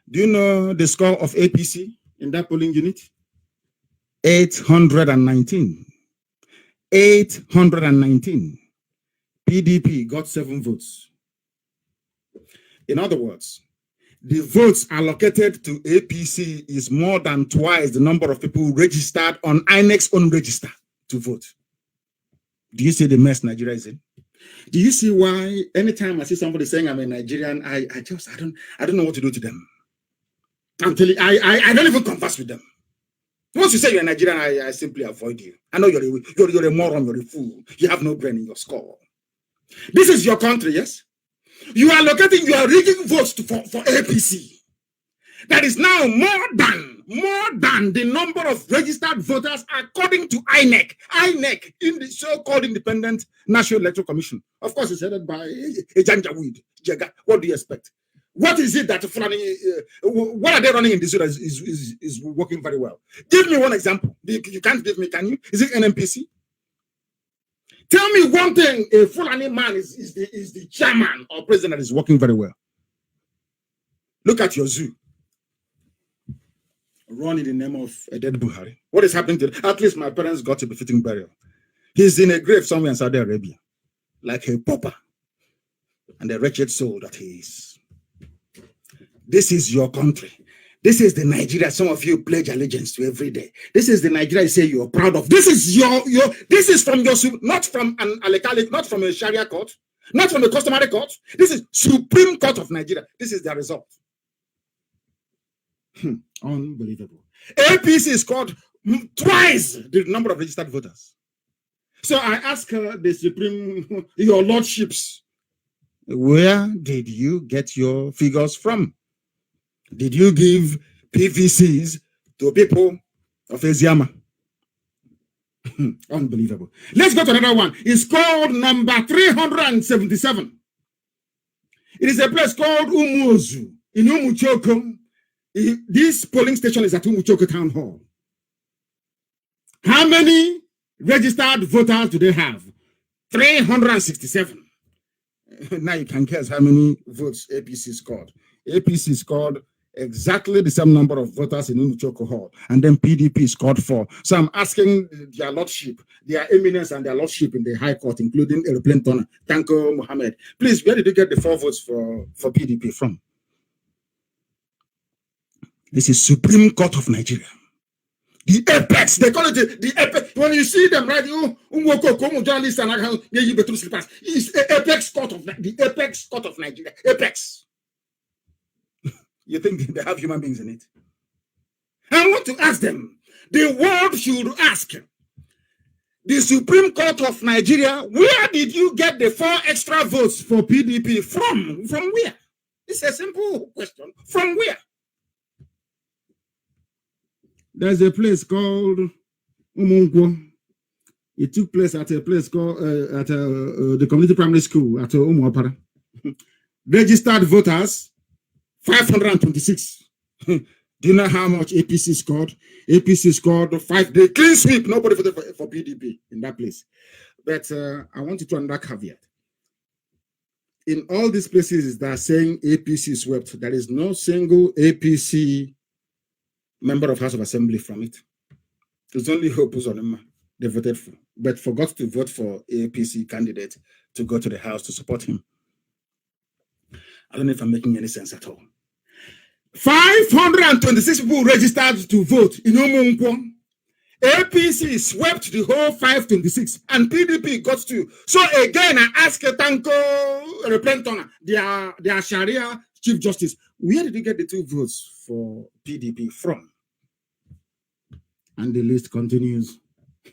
Do you know the score of APC in that polling unit? 819. 819. PDP got 7 votes. In other words, the votes allocated to APC is more than twice the number of people registered on INEC's own register to vote. Do you see the mess Nigeria is in? Do you see why anytime I see somebody saying I'm a Nigerian, I don't know what to do to them. I'm telling you, I don't even converse with them. Once you say you're a Nigerian, I simply avoid you. I know you're a moron, you're a fool. You have no brain in your skull. This is your country, yes? You are rigging votes for APC. That is now more than the number of registered voters according to INEC. INEC, in the so-called Independent National Electoral Commission. Of course, it's headed by Janjaweed. What do you expect? What is it that what are they running in this that is working very well? Give me one example. You can't give me, can you? Is it NMPC? Tell me one thing, a Fulani man is the chairman or president that is working very well. Look at your zoo. Run in the name of a dead Buhari. What is happening to them? At least my parents got a befitting burial. He's in a grave somewhere in Saudi Arabia, like a pauper, and the wretched soul that he is. This is your country. This is the Nigeria some of you pledge allegiance to every day. This is the Nigeria you say you're proud of. This is this is from your, not from an alekalik, not from a Sharia court, not from a customary court. This is Supreme Court of Nigeria. This is the result. Unbelievable. APC is called twice the number of registered voters. So I ask the Supreme, your lordships, where did you get your figures from? Did you give PVCs to people of Eziama? Unbelievable. Let's go to another one. It's called number 377. It is a place called Umuozu in Umuchoko. This polling station is at Umuchoko Town Hall. How many registered voters do they have? 367. Now you can guess how many votes APC scored. APC scored exactly the same number of voters in Umuchoko Hall, and then PDP scored 4. So I'm asking their lordship, their eminence and their lordship in the High Court, including Aeroplane Turner, Tanko Mohammed. Please, where did you get the 4 votes for PDP from? This is Supreme Court of Nigeria. The apex, they call it the apex. When you see them, right? Journalists and it's apex court of the apex court of Nigeria. Apex. You think they have human beings in it? I want to ask them. The world should ask the Supreme Court of Nigeria, where did you get the 4 extra votes for PDP from? From where? It's a simple question. From where? There's a place called Umunkwo. It took place at a place called the community primary school at Umuapara. Registered voters, 526. Do you know how much APC scored? APC scored 5. They clean sweep. Nobody voted for PDP in that place. But I want you to another caveat. In all these places that are saying APC swept, there is no single APC member of House of Assembly from it. There's only Hope Uzodinma they voted for, but forgot to vote for APC candidate to go to the House to support him. I don't know if I'm making any sense at all. 526 people registered to vote in Umunkwo. APC swept the whole 526, and PDP got 2. So again, I ask Tanko Replentona, their Sharia Chief Justice, where did you get the 2 votes for PDP from? And the list continues.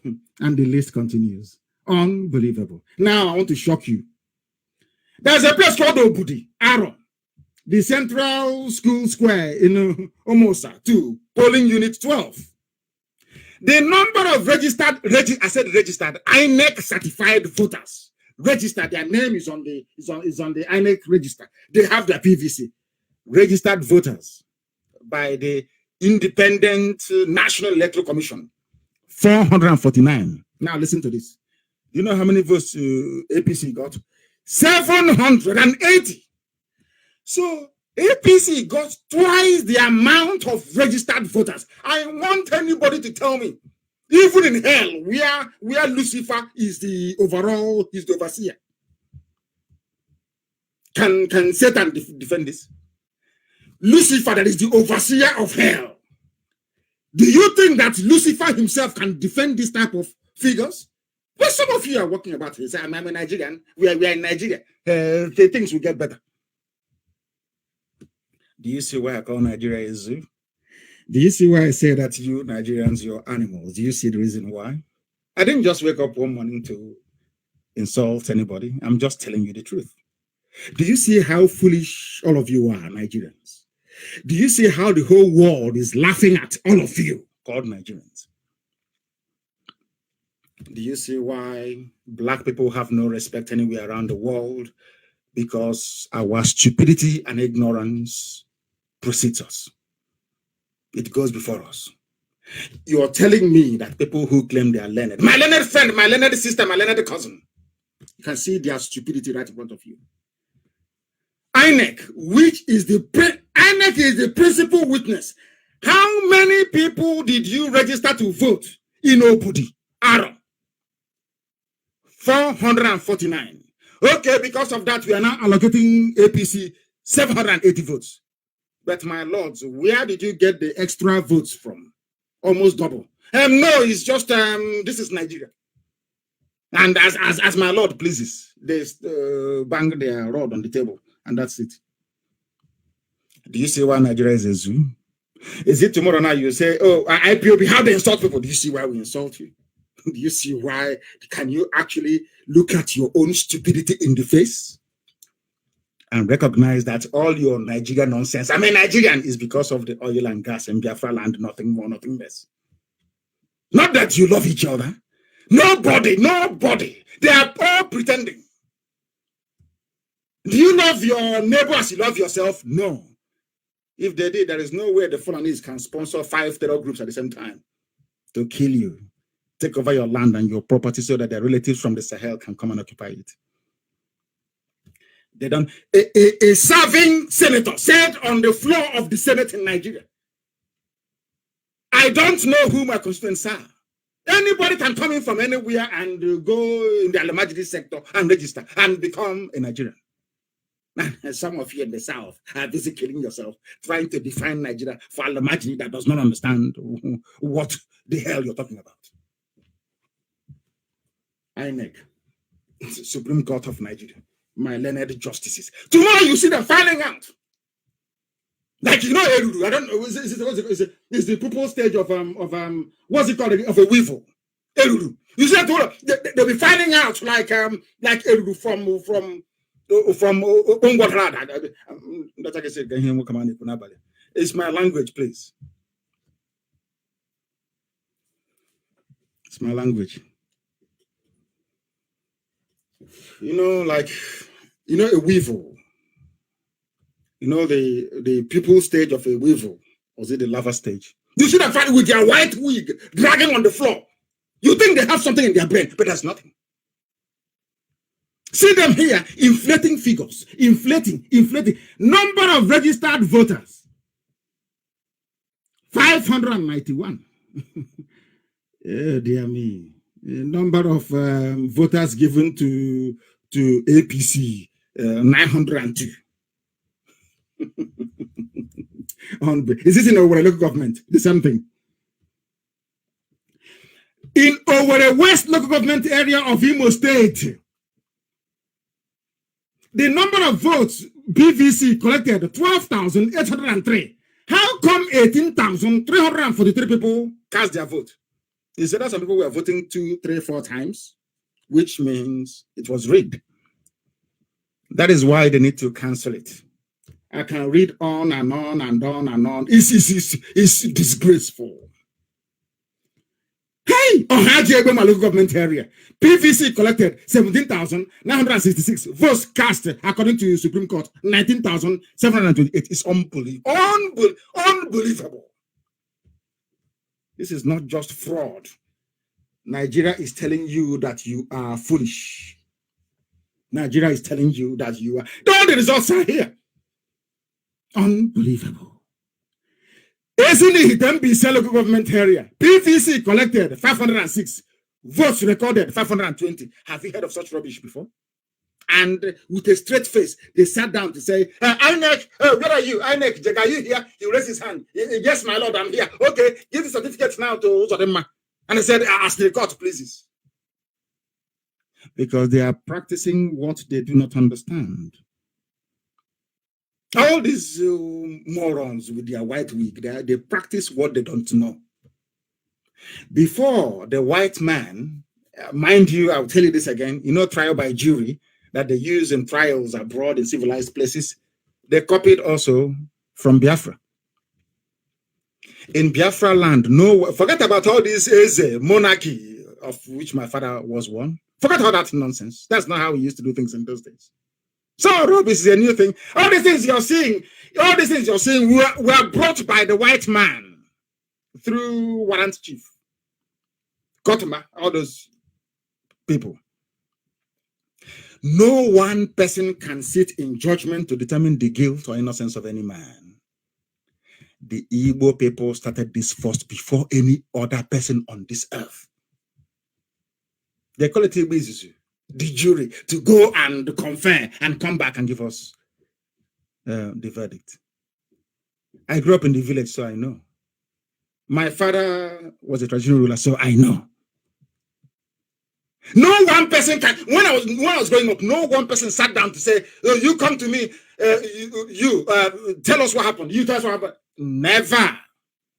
And the list continues. Unbelievable. Now I want to shock you. There's a place called Obudi, Aaron, the Central School Square in Omosa, 2, polling unit 12. The number of registered, INEC certified voters, registered, their name is on the INEC register. They have their PVC. Registered voters by the Independent National Electoral Commission, 449. Now listen to this. You know how many votes APC got? 780. So APC got twice the amount of registered voters. I want anybody to tell me, even in hell, where Lucifer is the overseer. Can Satan defend this? Lucifer, that is the overseer of hell. Do you think that Lucifer himself can defend this type of figures? Well, some of you are working about it. I'm a Nigerian. We are in Nigeria. The things will get better. Do you see why I call Nigeria a zoo? Do you see why I say that you Nigerians, you're animals? Do you see the reason why? I didn't just wake up one morning to insult anybody. I'm just telling you the truth. Do you see how foolish all of you are, Nigerians? Do you see how the whole world is laughing at all of you, called Nigerians? Do you see why black people have no respect anywhere around the world? Because our stupidity and ignorance precedes us. It goes before us. You are telling me that people who claim they are learned, my learned friend, my learned sister, my learned cousin, You can see their stupidity right in front of you. INEC, which is INEC is the principal witness. How many people did you register to vote in Obudi? Aaron. 449. Okay, because of that, we are now allocating APC 780 votes. But my lords, where did you get the extra votes from? Almost double. No, it's just this is Nigeria. And as my lord pleases, they bang their rod on the table, and that's it. Do you see why Nigeria is a zoo? Is it tomorrow now you say, oh, IPOB, how they insult people? Do you see why we insult you? Do you see why? Can you actually look at your own stupidity in the face and recognize that all your Nigerian nonsense, I mean, Nigerian is because of the oil and gas and Biafra land, nothing more, nothing less. Not that you love each other. Nobody. They are all pretending. Do you love your neighbor as you love yourself? No. If they did, there is no way the Fulanese can sponsor 5 terror groups at the same time to kill you, take over your land and your property so that their relatives from the Sahel can come and occupy it. They don't. A serving senator said on the floor of the Senate in Nigeria, I don't know who my constituents are. Anybody can come in from anywhere and go in the Alamajidi sector and register and become a Nigerian. Some of you in the South are busy killing yourself, trying to define Nigeria for Alamajidi that does not understand what the hell you're talking about. INEC, Supreme Court of Nigeria, my learned justices. Tomorrow you see them filing out. Like, you know, Erudu, I don't know, is the purple stage of what's it called, of a weevil? Erudu. You see that they'll be finding out like Erudu from Ongwatrada. That's like I said, it's my language, please. It's my language. You know, like, you know, a weevil. You know, the people stage of a weevil, or is it the larva stage? You see them fighting with their white wig, dragging on the floor. You think they have something in their brain, but there's nothing. See them here, inflating figures, inflating. Number of registered voters, 591. Dear me. Number of voters given to APC, 902. Is this in Owerri local government? The same thing. In Owerri West local government area of Imo State, the number of votes BVC collected 12,803. How come 18,343 people cast their vote? He said that some people were voting 2, 3, 4 times, which means it was rigged. That is why they need to cancel it. I can read on and on and on and on. It's disgraceful. Hey, Ohajiegbe local government area, PVC collected 17,966 votes cast according to the Supreme Court, 19,728. It's unbelievable. This is not just fraud. Nigeria is telling you that you are foolish. Nigeria is telling you that you are. All the results are here. Unbelievable. Easily, Hitembi local government area, PVC collected 506, votes recorded 520. Have you heard of such rubbish before? And with a straight face, they sat down to say, INEC, where are you? INEC, are you here? He raised his hand. Yes, my lord, I'm here. Okay, give the certificate now to Uzodema. And he said, ask the court pleases. Because they are practicing what they do not understand. All these morons with their white wig, they practice what they don't know. Before the white man, mind you, I'll tell you this again, you know, trial by jury that they use in trials abroad in civilized places, they copied also from Biafra. In Biafra land, forget about all this monarchy of which my father was one. Forget all that nonsense. That's not how we used to do things in those days. So rubbish is a new thing. All these things you're seeing were brought by the white man through warrant chief, Kotoma, all those people. No one person can sit in judgment to determine the guilt or innocence of any man. The Igbo people started this first before any other person on this earth. They call it Igbo, the jury, to go and confer and come back and give us the verdict. I grew up in the village, so I know. My father was a traditional ruler, so I know. No one person can. When I was growing up, no one person sat down to say, oh, "You come to me, tell us what happened. You tell us what happened." Never,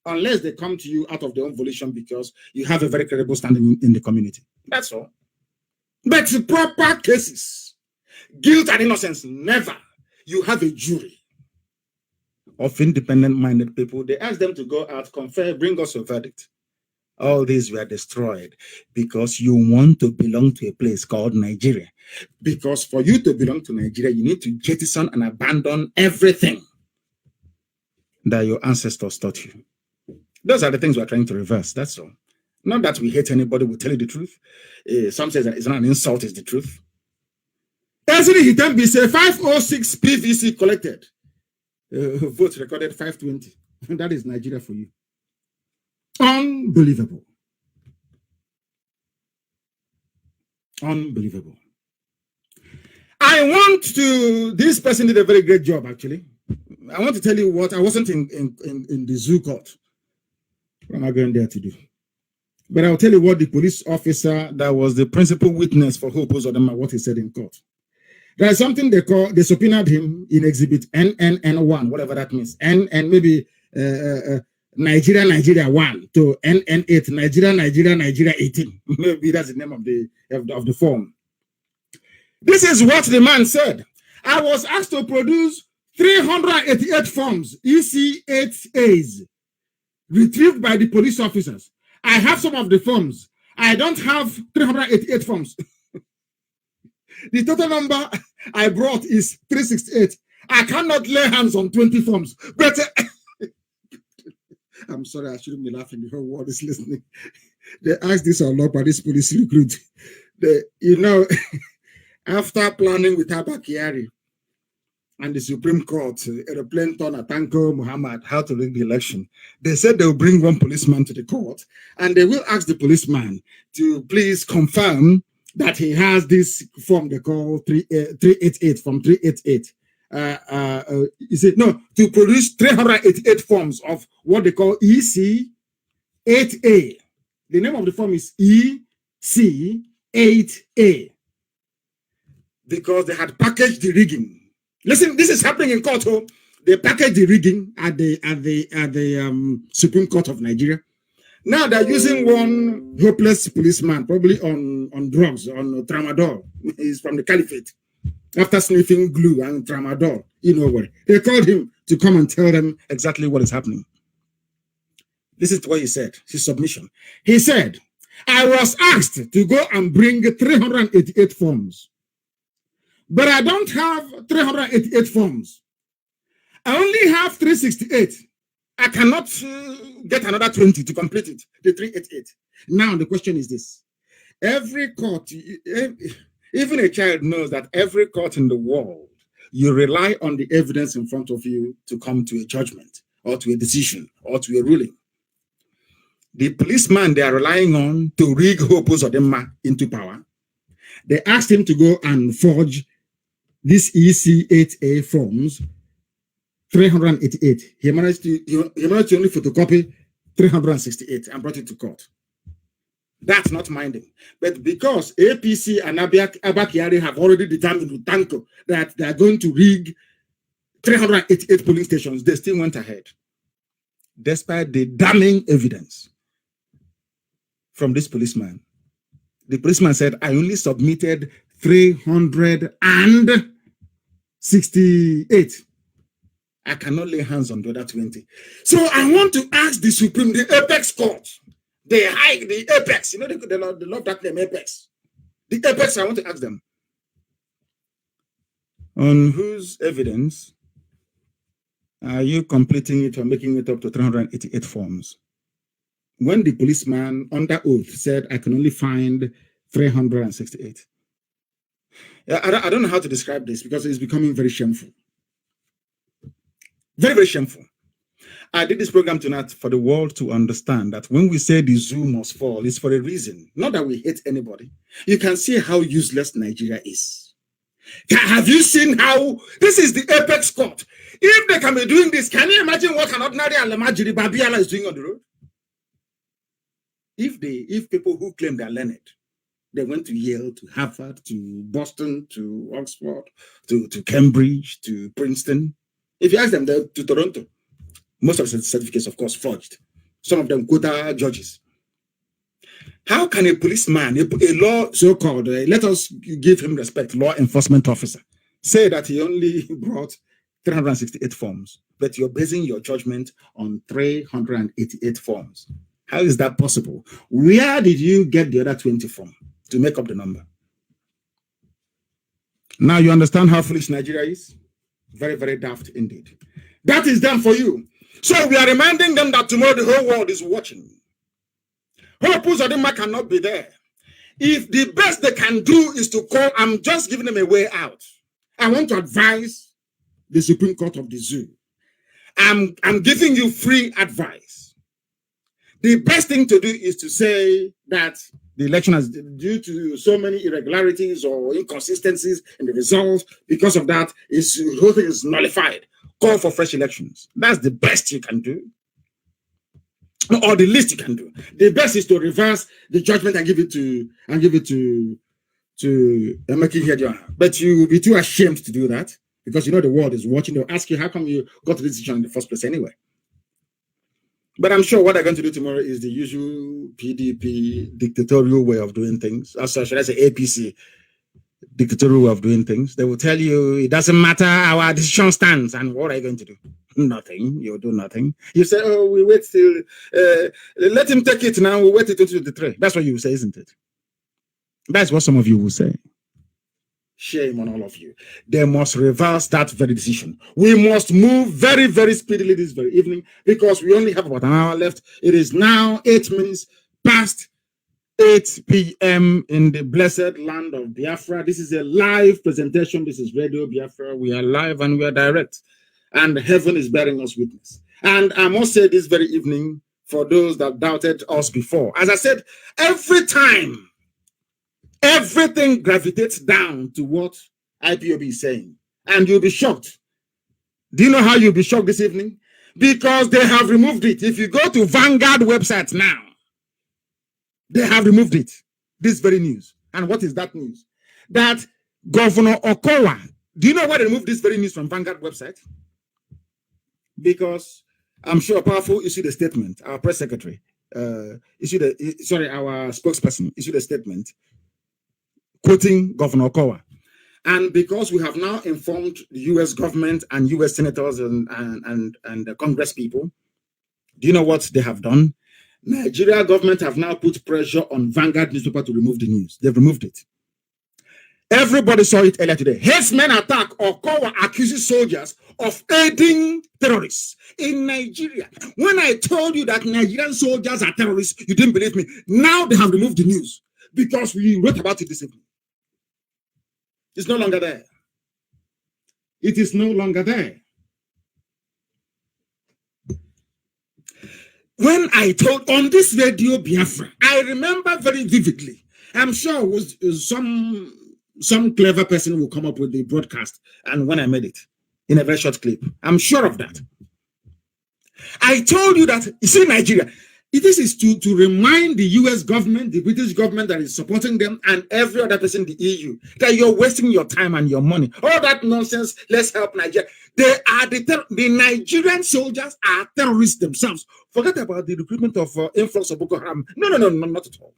unless they come to you out of their own volition because you have a very credible standing in the community. That's all. But proper cases, guilt and innocence, never. You have a jury of independent-minded people. They ask them to go out, confer, bring us a verdict. All these were destroyed because you want to belong to a place called Nigeria. Because for you to belong to Nigeria, you need to jettison and abandon everything that your ancestors taught you. Those are the things we're trying to reverse, that's all. Not that we hate anybody, we tell you the truth. Some say that it's not an insult, it's the truth. Actually, he can be say 506 PVC collected. Votes recorded 520. That is Nigeria for you. Unbelievable. Unbelievable. This person did a very great job, actually. I want to tell you what, I wasn't in the zoo court. What am I going there to do? But I'll tell you what the police officer that was the principal witness for Hope Uzodinma, what he said in court. There is something they subpoenaed him in exhibit NNN1, whatever that means. N and maybe Nigeria 1 to NN8, Nigeria 18. Maybe that's the name of the form. This is what the man said. I was asked to produce 388 forms, EC8As, retrieved by the police officers. I have some of the forms. I don't have 388 forms. The total number I brought is 368. I cannot lay hands on 20 forms. But I'm sorry, I shouldn't be laughing. The whole world is listening. They asked this a lot by this police recruit. After planning with Abba and the Supreme Court, aeroplane turner Tanko Muhammad, how to rig the election, they said they'll bring one policeman to the court and they will ask the policeman to please confirm that he has this form they call 388 from 388. He said, no, to produce 388 forms of what they call EC8A. The name of the form is EC8A because they had packaged the rigging. Listen, this is happening in court. They packaged the rigging at the Supreme Court of Nigeria. Now they're using one hopeless policeman, probably on drugs, on tramadol. He's from the Caliphate. After sniffing glue and tramadol, what? They called him to come and tell them exactly what is happening. This is what he said, his submission. He said, I was asked to go and bring 388 forms, but I don't have 388 forms. I only have 368. I cannot get another 20 to complete it, the 388. Now the question is this. Every court, even a child knows that every court in the world, you rely on the evidence in front of you to come to a judgment or to a decision or to a ruling. The policeman they are relying on to rig Hope Uzodinma into power, they asked him to go and forge these EC8A forms, 388. He managed to only photocopy 368 and brought it to court. That's not minding. But because APC and Abba Kyari have already determined with Tanko that they are going to rig 388 polling stations, they still went ahead. Despite the damning evidence from this policeman. The policeman said, I only submitted 368. I cannot lay hands on the other 20. So I want to ask the Supreme, the Apex Court, the Apex, they love that name, Apex. The Apex, I want to ask them, on whose evidence are you completing it or making it up to 388 forms? When the policeman under oath said, I can only find 368. I don't know how to describe this because it's becoming very shameful. Very, very shameful. I did this program tonight for the world to understand that when we say the zoo must fall, it's for a reason. Not that we hate anybody. You can see how useless Nigeria is. Have you seen how this is the apex court? If they can be doing this, can you imagine what an ordinary Alamajiri Babiala is doing on the road? If people who claim they're learned, they went to Yale, to Harvard, to Boston, to Oxford, to Cambridge, to Princeton. If you ask them, they're to Toronto. Most of the certificates, of course, forged. Some of them quota judges. How can a policeman, a law so-called, let us give him respect, law enforcement officer, say that he only brought 368 forms, but you're basing your judgment on 388 forms? How is that possible? Where did you get the other 20 from to make up the number? Now you understand how foolish Nigeria is? Very, very daft indeed. That is done for you. So we are reminding them that tomorrow the whole world is watching. Hope Uzodinma cannot be there. If the best they can do is to call, I'm just giving them a way out. I want to advise the Supreme Court of the Zoo. I'm giving you free advice. The best thing to do is to say that the election has, due to so many irregularities or inconsistencies in the results, because of that, the whole thing is nullified. Call for fresh elections. That's the best you can do. Or the least you can do. The best is to reverse the judgment and give it to but you will be too ashamed to do that because you know the world is watching. They'll ask you, how come you got to this decision in the first place anyway? But I'm sure what they're going to do tomorrow is the usual PDP dictatorial way of doing things. Also, should I say APC dictatorial way of doing things? They will tell you it doesn't matter, our decision stands. And what are you going to do? Nothing. You'll do nothing. You say, oh, we wait till let him take it now. We'll wait till 2023. That's what you will say, isn't it? That's what some of you will say. Shame on all of you. They must reverse that very decision. We must move very, very speedily this very evening because we only have about an hour left. It is now 8 minutes past 8 p.m. in the blessed land of Biafra. This is a live presentation. This is Radio Biafra. We are live and we are direct. And heaven is bearing us witness. And I must say this very evening for those that doubted us before. As I said, every time, everything gravitates down to what IPOB is saying. And you'll be shocked. Do you know how you'll be shocked this evening? Because they have removed it. If you go to Vanguard website now, they have removed it. This very news. And what is that news? That Governor Okowa, do you know why they removed this very news from Vanguard website? Because I'm sure Powerful issued a statement. Our press secretary our spokesperson issued a statement quoting Governor Okowa. And because we have now informed the US government and US senators and the Congress people, do you know what they have done? Nigeria government have now put pressure on Vanguard newspaper to remove the news. They've removed it. Everybody saw it earlier today. Herdsmen attack. Okowa accuses soldiers of aiding terrorists in Nigeria. When I told you that Nigerian soldiers are terrorists, you didn't believe me. Now they have removed the news because we wrote about it this evening. It's no longer there. It is no longer there. When I told on this Radio Biafra, I remember very vividly. I'm sure it was some clever person will come up with the broadcast and when I made it in a very short clip. I'm sure of that. I told you that, you see, Nigeria, this is to remind the US government, the British government that is supporting them, and every other person in the EU, that you're wasting your time and your money. All that nonsense, let's help Nigeria. They are the Nigerian soldiers are terrorists themselves. Forget about the recruitment of influx of Boko Haram. No, not at all.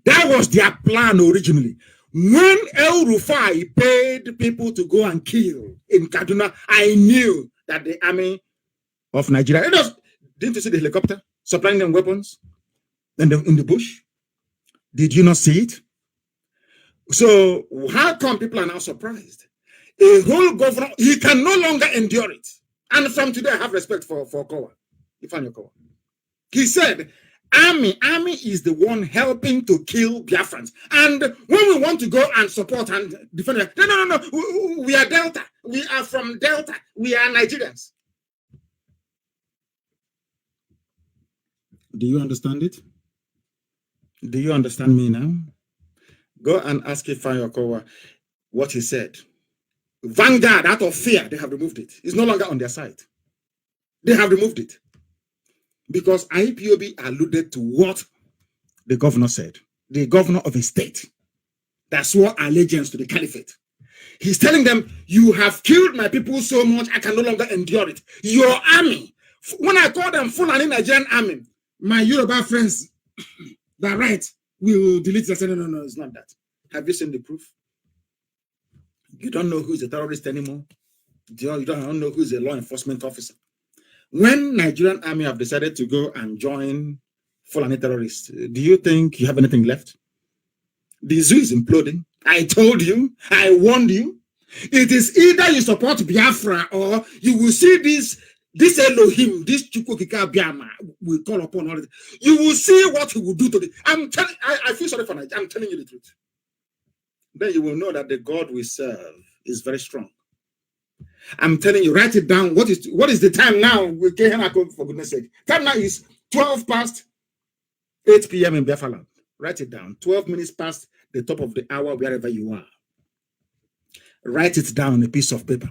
That was their plan originally. When El Rufai paid people to go and kill in Kaduna, I knew that the army of Nigeria, didn't you see the helicopter supplying them weapons in the bush? Did you not see it? So how come people are now surprised? A whole governor, he can no longer endure it. And from today, I have respect for Okowa, Ifeanyi Okowa. He said, Army is the one helping to kill Biafrans. And when we want to go and support and defend it, no. We are Delta. We are from Delta. We are Nigerians. Do you understand it? Do you understand me now? Go and ask Ifeanyi Okowa what he said. Vanguard, out of fear, they have removed it. It's no longer on their side. They have removed it. Because IPOB alluded to what the governor said. The governor of a state that swore allegiance to the caliphate. He's telling them, you have killed my people so much, I can no longer endure it. Your army, when I call them Fulani Nigerian army, my Yoruba friends, that right, will delete it. I say, no, it's not that. Have you seen the proof? You don't know who's a terrorist anymore. You don't know who's a law enforcement officer. When Nigerian army have decided to go and join Fulani terrorists, do you think you have anything left? The zoo is imploding. I told you, I warned you. It is either you support Biafra or you will see this Elohim, this Chukwukika Biama will call upon all of it. You will see what he will do to the. I feel sorry for Nigeria. I'm telling you the truth. Then you will know that the God we serve is very strong. I'm telling you, write it down. What is the time now? For goodness sake. Time now is 12 past 8 p.m. in Biafra land. Write it down. 12 minutes past the top of the hour, wherever you are. Write it down on a piece of paper.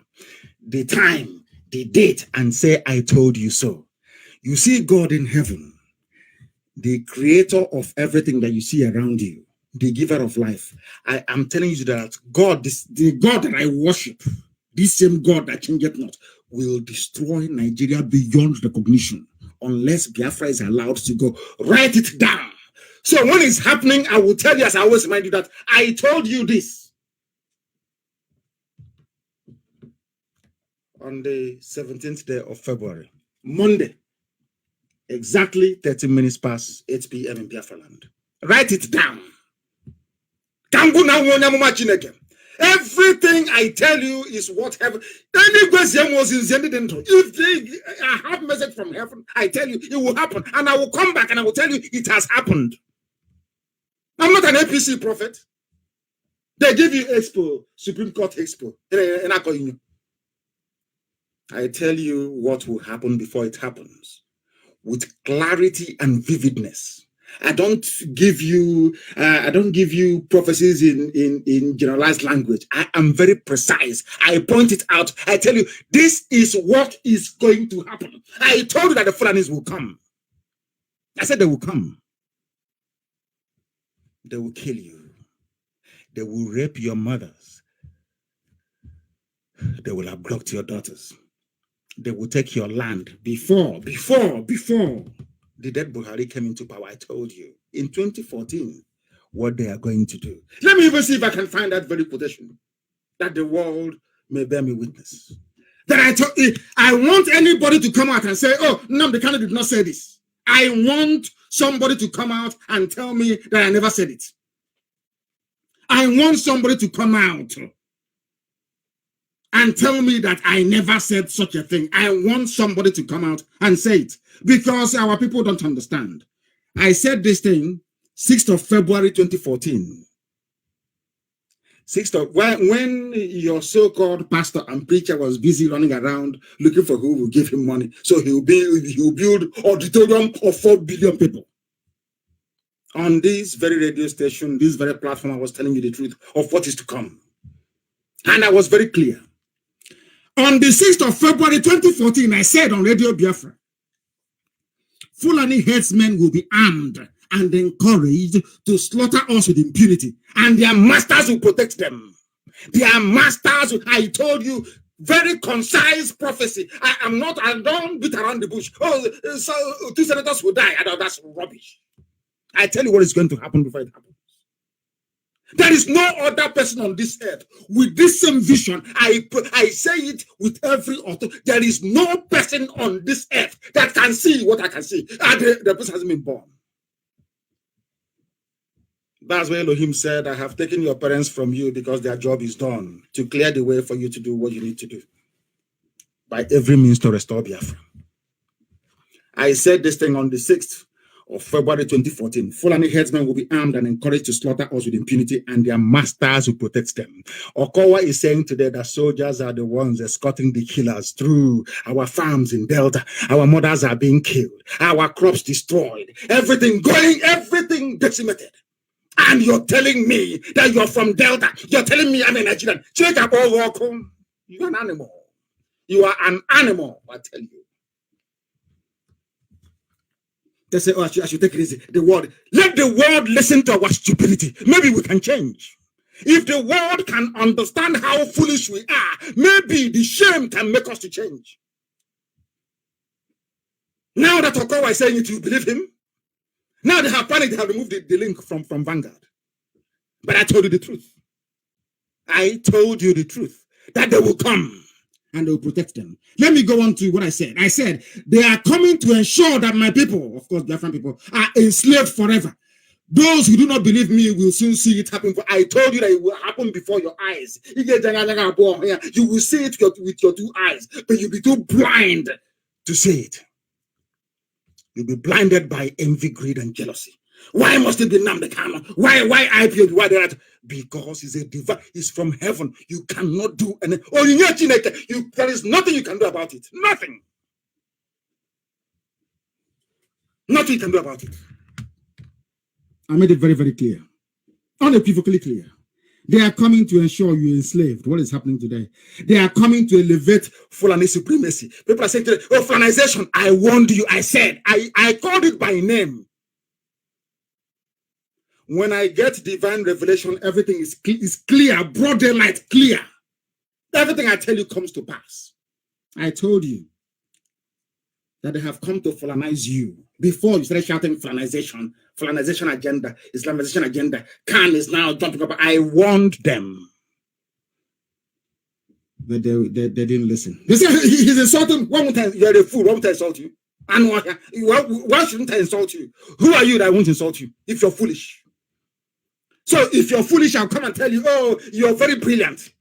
The time, the date, and say, I told you so. You see God in heaven, the creator of everything that you see around you, the giver of life. I am telling you that God, the God that I worship, this same God that changeth not, will destroy Nigeria beyond recognition unless Biafra is allowed to go. Write it down. So when it's happening, I will tell you, as I always remind you, that I told you this. On the 17th day of February, Monday, exactly 30 minutes past 8 p.m. in Biafra land. Write it down. Everything I tell you is what heaven. If I have message from heaven, I tell you it will happen, and I will come back and I will tell you it has happened. I'm not an APC prophet. They give you expo, Supreme Court expo. I tell you what will happen before it happens, with clarity and vividness. I don't give you prophecies in generalized language. I am very precise. I point it out. I tell you, this is what is going to happen. I told you that the Fulanis will come. I said they will come. They will kill you. They will rape your mothers. They will abduct your daughters. They will take your land. Before the dead Buhari came into power, I told you in 2014 what they are going to do. Let me even see if I can find that very quotation, that the world may bear me witness. That I want anybody to come out and say, oh, Nnamdi Kanu did not say this. I want somebody to come out and tell me that I never said it. I want somebody to come out and tell me that I never said such a thing. I want somebody to come out and say it, because our people don't understand. I said this thing 6th of February 2014. When your so-called pastor and preacher was busy running around looking for who will give him money, so he'll build auditorium of 4 billion people. On this very radio station, this very platform, I was telling you the truth of what is to come. And I was very clear. On the 6th of February 2014, I said on Radio Biafra, Fulani headsmen will be armed and encouraged to slaughter us with impunity, and their masters will protect them. Their masters, I told you, very concise prophecy. I don't beat around the bush. Oh, so 2 senators will die. That's rubbish. I tell you what is going to happen before it happens. There is no other person on this earth with this same vision. I say it with every author. There is no person on this earth that can see what I can see. And the person hasn't been born. That's why Elohim said, I have taken your parents from you because their job is done, to clear the way for you to do what you need to do, by every means to restore Biafra. I said this thing on the 6th of February 2014, Fulani headsmen will be armed and encouraged to slaughter us with impunity, and their masters will protect them. Okowa is saying today that soldiers are the ones escorting the killers through our farms in Delta. Our mothers are being killed, our crops destroyed, everything going, everything decimated. And you're telling me that you're from Delta. You're telling me I'm a Nigerian. Check up all welcome. You're an animal. You are an animal, I tell you. They say, oh, I should take it easy. The world. Let the world listen to our stupidity. Maybe we can change. If the world can understand how foolish we are, maybe the shame can make us to change. Now that Okowa is saying it, you believe him? Now they have panicked, they have removed the link from Vanguard. But I told you the truth. I told you the truth. That they will come and they will protect them. Let me go on to what I said. I said, they are coming to ensure that my people, of course, Biafran people, are enslaved forever. Those who do not believe me will soon see it happen. I told you that it will happen before your eyes. You will see it with your two eyes, but you'll be too blind to see it. You'll be blinded by envy, greed, and jealousy. Why must it be Nnamdi Kanu? Why IPOB? Why that? Because it's a divine, it's from heaven. You cannot do anything. There is nothing you can do about it. Nothing. Nothing you can do about it. I made it very, very clear. Unequivocally clear. They are coming to ensure you're enslaved. What is happening today? They are coming to elevate Fulani supremacy. People are saying today, oh, Fulanization. I warned you. I said, I called it by name. When I get divine revelation, everything is clear, broad daylight, clear. Everything I tell you comes to pass. I told you that they have come to Fulanize you. Before you started shouting Fulanization agenda, Islamization agenda, Khan is now jumping up. I warned them. But they didn't listen. They said he's insulting. One time you're a fool. Why would I insult you? And why shouldn't I insult you? Who are you that I won't insult you if you're foolish? So if you're foolish, I'll come and tell you, oh, you're very brilliant.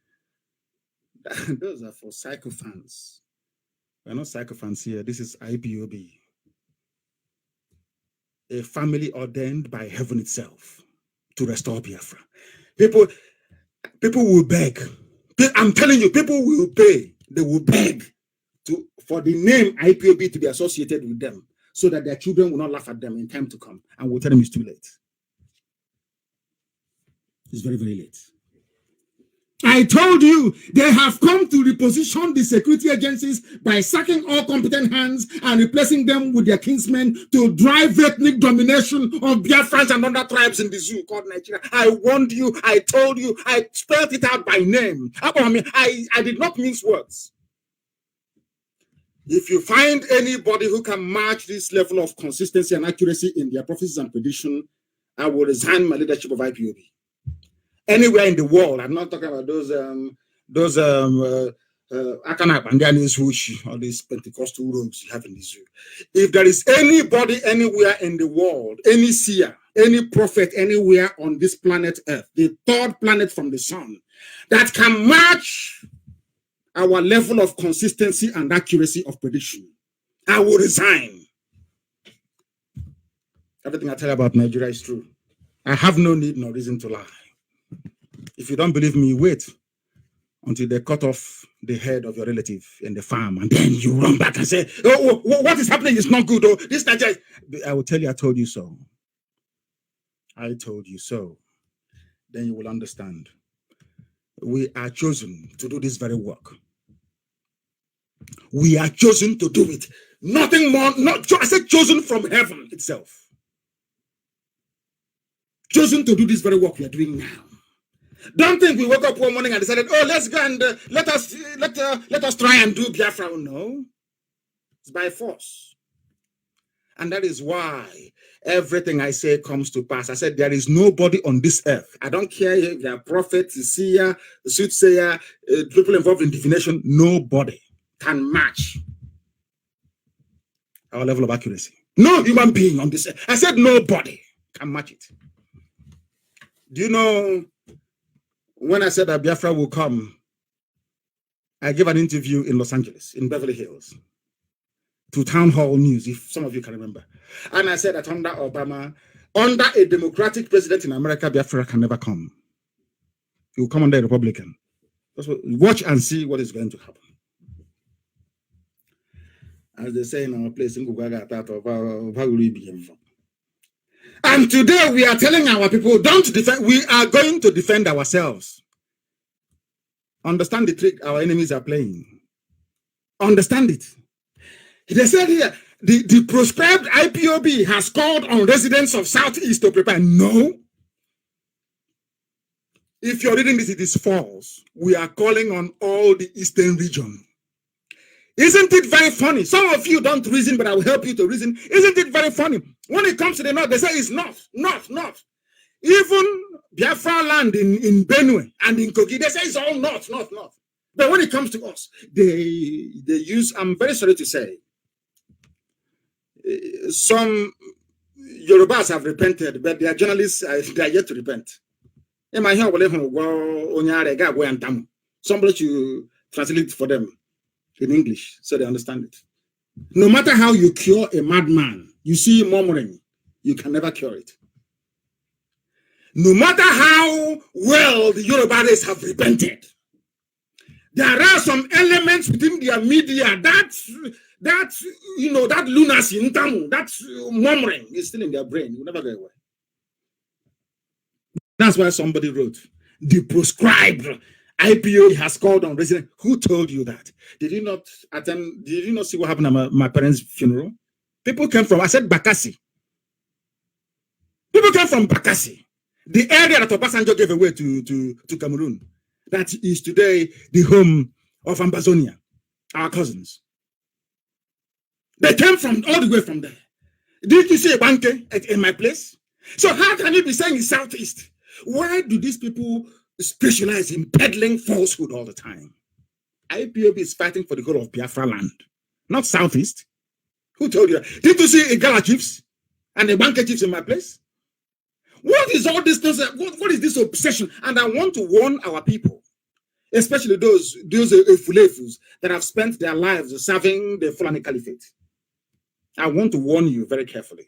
Those are for sycophants. We're not sycophants here. This is IPOB. A family ordained by heaven itself to restore Biafra. People will beg. I'm telling you, people will pay. They will beg for the name IPOB to be associated with them so that their children will not laugh at them in time to come and will tell them it's too late. It's very, very late. I told you they have come to reposition the security agencies by sacking all competent hands and replacing them with their kinsmen to drive ethnic domination of Biafrans and other tribes in the zoo called Nigeria. I warned you, I told you, I spelled it out by name. I did not mince words. If you find anybody who can match this level of consistency and accuracy in their prophecies and prediction, I will resign my leadership of IPOB. Anywhere in the world, I'm not talking about those Akanap and Yanis all these Pentecostal rogues you have in the zoo. If there is anybody anywhere in the world, any seer, any prophet anywhere on this planet Earth, the third planet from the sun, that can match our level of consistency and accuracy of prediction, I will resign. Everything I tell you about Nigeria is true. I have no need nor reason to lie. If you don't believe me, wait until they cut off the head of your relative in the farm, and then you run back and say, oh, what is happening is not good. Oh, this Nigeria. I will tell you, I told you so. I told you so. Then you will understand. We are chosen to do this very work. We are chosen to do it. Nothing more. I said chosen from heaven itself. Chosen to do this very work we are doing now. Don't think we woke up one morning and decided, oh, let's go and let us try and do Biafra. No, it's by force. And that is why everything I say comes to pass. I said there is nobody on this earth. I don't care if they are prophet, seer, soothsayer, people involved in divination. Nobody can match our level of accuracy. No human being on this earth. I said nobody can match it. Do you know? When I said that Biafra will come, I gave an interview in Los Angeles, in Beverly Hills. to Town Hall News, if some of you can remember. And I said that under Obama, under a Democratic president in America, Biafra can never come. He will come under a Republican. Watch and see what is going to happen. As they say in our place, and today we are telling our people, don't defend. We are going to defend ourselves. Understand the trick our enemies are playing. Understand it. They said here, the proscribed IPOB has called on residents of Southeast to prepare. No. If you're reading this, it is false. We are calling on all the Eastern region. Isn't it very funny? Some of you don't reason, but I will help you to reason. Isn't it very funny? When it comes to the north, they say it's north. Even Biafra land in Benue and in Kogi, they say it's all north. But when it comes to us, they use, I'm very sorry to say, some Yorubas have repented, but their journalists, they are yet to repent. Somebody should translate it for them in English so they understand it. No matter how you cure a madman, you see murmuring, you can never cure it. No matter how well the Yorubas have repented, there are some elements within their media that lunacy, that murmuring is still in their brain. You will never go away. That's why somebody wrote, the proscribed IPO has called on residents. Who told you that? Did you not attend? Did you not see what happened at my parents' funeral? People came from, I said Bakassi. People came from Bakassi, the area that Obasanjo gave away to Cameroon. That is today the home of Ambazonia, our cousins. They came from all the way from there. Did you see a banker in my place? So how can you be saying it's Southeast? Why do these people specialize in peddling falsehood all the time? IPOB is fighting for the whole of Biafra land, not Southeast. Who told you that? Did you see Igala chiefs and the banker chiefs in my place? What is all this? What is this obsession? And I want to warn our people, especially those Fulefus that have spent their lives serving the Fulani Caliphate. I want to warn you very carefully.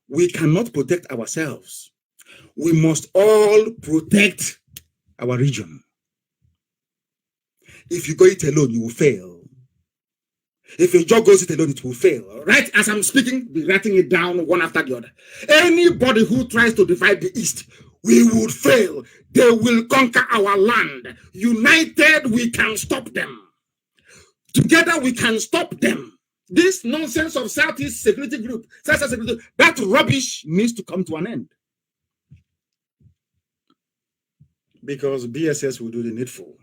We cannot protect ourselves. We must all protect our region. If you go it alone, you will fail. If your job goes it alone, it will fail. Right as I'm speaking, be writing it down one after the other. Anybody who tries to divide the East, we would fail. They will conquer our land. United, we can stop them. Together, we can stop them. This nonsense of Southeast Security Group, that rubbish needs to come to an end. Because BSS will do the needful.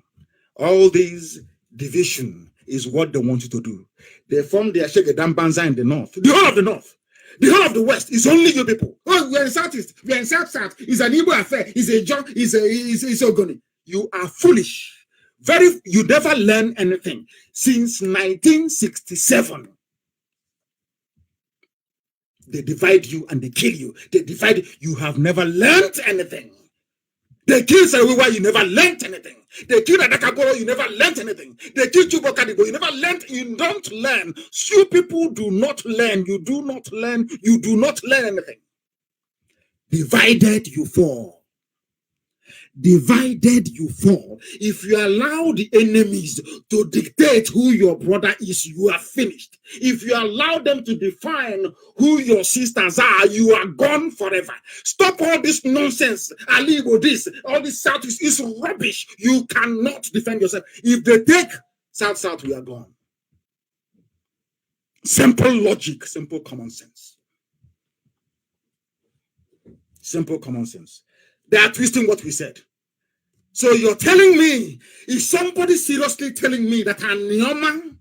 All these division is what they want you to do. They form their Shegedam Banza in the north. The whole of the north. The whole of the west is only you people. Oh, we're in Southeast. We're in South. It's an Igbo affair. It's a job. It's Ogoni. You are foolish. You never learn anything. Since 1967. They divide you and they kill you. They divide you. You have never learned anything. They killed Sarewiwa, you never learned anything. They killed Adakaboro, you never learned anything. They killed Chubokadigo, you never learned. You don't learn. You people do not learn. You do not learn. You do not learn anything. Divided, you fall. Divided, you fall. If you allow the enemies to dictate who your brother is, you are finished. If you allow them to define who your sisters are, you are gone forever. Stop all this nonsense. Alibo, this, all this Southeast is rubbish. You cannot defend yourself. If they take South, we are gone. Simple logic, simple common sense. Simple common sense. They are twisting what we said. So you're telling me, is somebody seriously telling me that Anioma?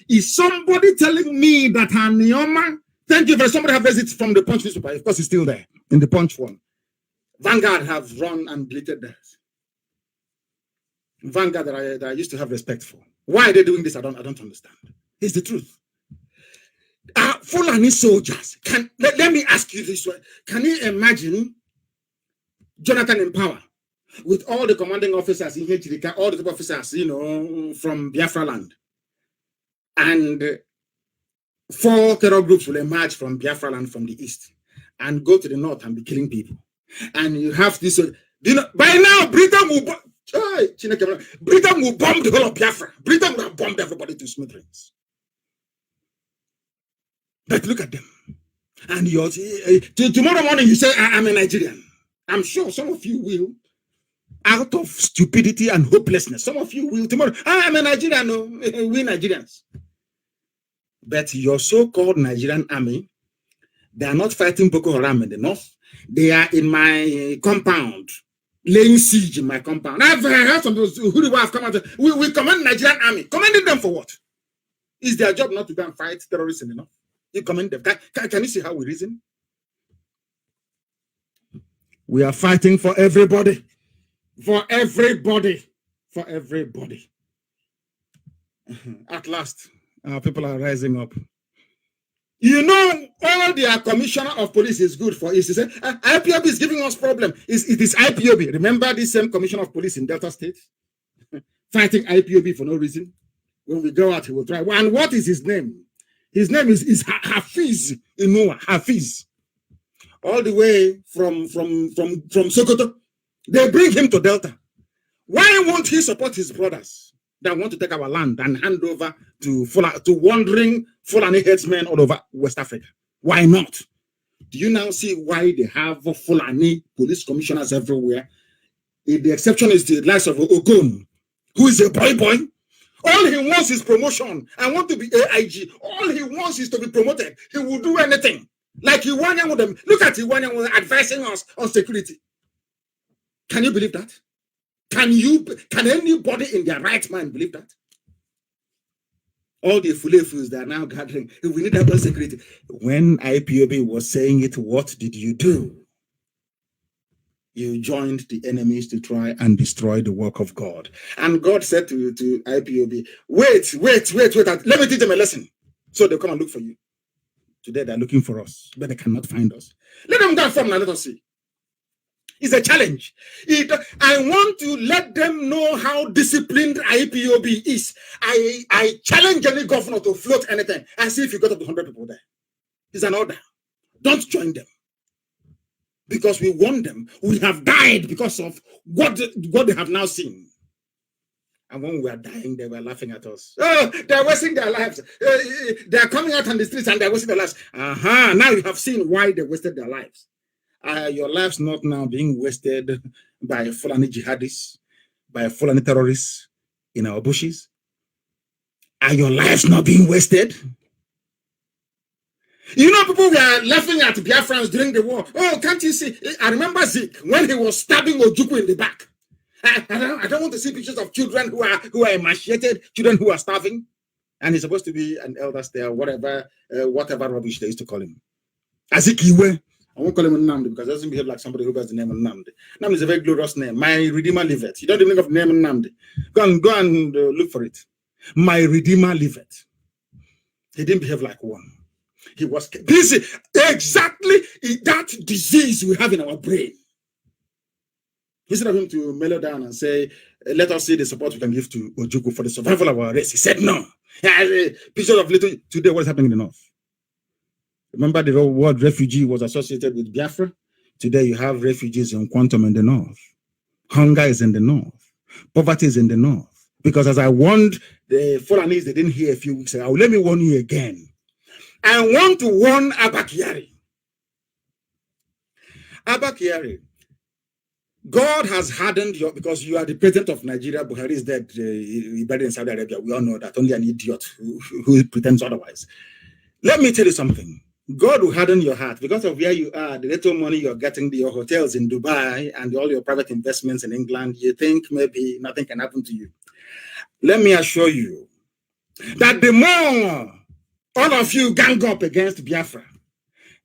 Is somebody telling me that Anioma? Thank you for somebody have raised it from the Punch newspaper. Of course, it's still there in the Punch one. Vanguard have run and deleted that. Vanguard that I used to have respect for. Why are they doing this? I don't understand. It's the truth. Fulani soldiers. Let me ask you this way. Can you imagine Jonathan in power with all the commanding officers in Hechirika, all the top officers, from Biafra land, and 4 terror groups will emerge from Biafra land from the east and go to the north and be killing people. And you have this, by now, Britain will bomb the whole of Biafra. Britain will have bombed everybody to smithereens. But look at them. And tomorrow morning you say, I'm a Nigerian. I'm sure some of you will, out of stupidity and hopelessness, some of you will tomorrow, I'm a Nigerian, no, we Nigerians. But your so-called Nigerian army, they are not fighting Boko Haram in the north. They are in my compound, laying siege in my compound. I've heard some of those who have come out. We command Nigerian army. Commanding them for what? Is their job not to go and fight terrorists in the north? You commend them. Can you see how we reason? We are fighting for everybody. For everybody. For everybody. At last, our people are rising up. You know, all their commissioner of police is good for is to say, IPOB is giving us problem. It is IPOB. Remember this same commissioner of police in Delta State? Fighting IPOB for no reason. When we go out, he will try. And what is his name? His name is Hafiz Inua, Hafiz. All the way from Sokoto. They bring him to Delta. Why won't he support his brothers that want to take our land and hand over to wandering Fulani headsmen all over West Africa? Why not? Do you now see why they have Fulani police commissioners everywhere? The exception is the likes of Ogun, who is a boy. All he wants is promotion. I want to be AIG. All he wants is to be promoted. He will do anything. Like Iwanya with them. Look at Iwanya with advising us on security. Can you believe that? Can anybody in their right mind believe that? All the fulefus that are now gathering, we need that security. When IPOB was saying it, what did you do? You joined the enemies to try and destroy the work of God. And God said to IPOB, wait. Let me teach them a lesson. So they'll come and look for you. Today they're looking for us, but they cannot find us. Let them go from now, let us see. It's a challenge. I want to let them know how disciplined IPOB is. I challenge any governor to float anything and see if you got up to 100 people there. It's an order. Don't join them. Because we warned them. We have died because of what they have now seen. And when we were dying, they were laughing at us. Oh, they're wasting their lives. They're coming out on the streets and they're wasting their lives. Now you have seen why they wasted their lives. Your lives not now being wasted by Fulani jihadists, by Fulani terrorists in our bushes. Are your lives not being wasted? You know, people were laughing at Biafrans during the war. Oh, can't you see? I remember Zeke when he was stabbing Ojukwu in the back. I don't want to see pictures of children who are emaciated, children who are starving. And he's supposed to be an elder there, whatever rubbish they used to call him. Azikiwe. I won't call him Nnamdi because it doesn't behave like somebody who bears the name of Nnamdi. Nnamdi is a very glorious name. My Redeemer liveth. You don't even think of the name Nnamdi. Go and look for it. My Redeemer liveth. He didn't behave like one. He was busy. Exactly that disease we have in our brain. Instead of him to mellow down and say, let us see the support we can give to Ojukwu for the survival of our race, he said no. Picture of little today, what's happening in the north? Remember the word refugee was associated with Biafra? Today you have refugees in Quantum in the north. Hunger is in the north. Poverty is in the north. Because as I warned the Fulanese, they didn't hear a few weeks ago. Let me warn you again. I want to warn Abba Kyari. Abba Kyari, God has hardened you because you are the president of Nigeria. Buhari is dead. He buried in Saudi Arabia. We all know that. Only an idiot who pretends otherwise. Let me tell you something. God will harden your heart because of where you are, the little money you're getting, your hotels in Dubai and all your private investments in England. You think maybe nothing can happen to you. Let me assure you that the more all of you gang up against Biafra,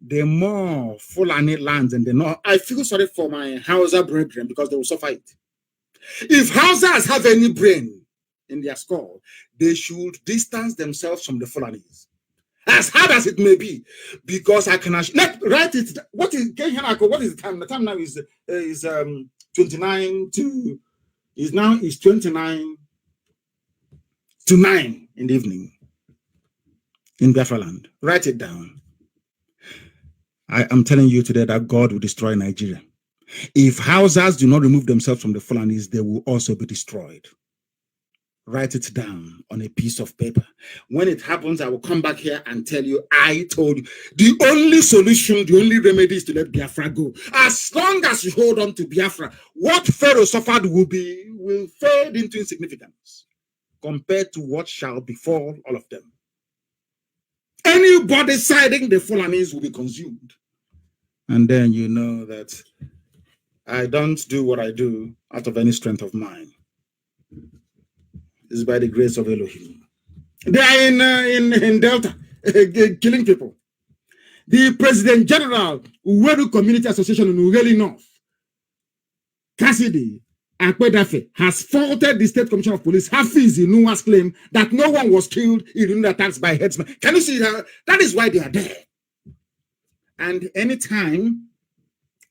the more Fulani lands in the north. I feel sorry for my Hausa brethren because they will suffer it. If Hausas have any brain in their skull, they should distance themselves from the Fulanis. As hard as it may be, because I can write it. What is the time? The time now is 29 to is 29 to 9 in the evening. in Biafra land. Write it down. I am telling you today that God will destroy Nigeria. If Hausas do not remove themselves from the Fulanis, they will also be destroyed. Write it down on a piece of paper. When it happens, I will come back here and tell you, I told you. The only solution, the only remedy is to let Biafra go. As long as you hold on to Biafra, what Pharaoh suffered will fade into insignificance compared to what shall befall all of them. Anybody siding the Fulanis will be consumed. And then you know that I don't do what I do out of any strength of mine. It's by the grace of Elohim. They are in Delta, killing people. The President General, Uweru Community Association in Ughelli North, Cassidy Akpedafe, has faulted the State Commissioner of Police, Hafiz Inuwa's claim that no one was killed in the attacks by headsmen. Can you see that? That is why they are there. And anytime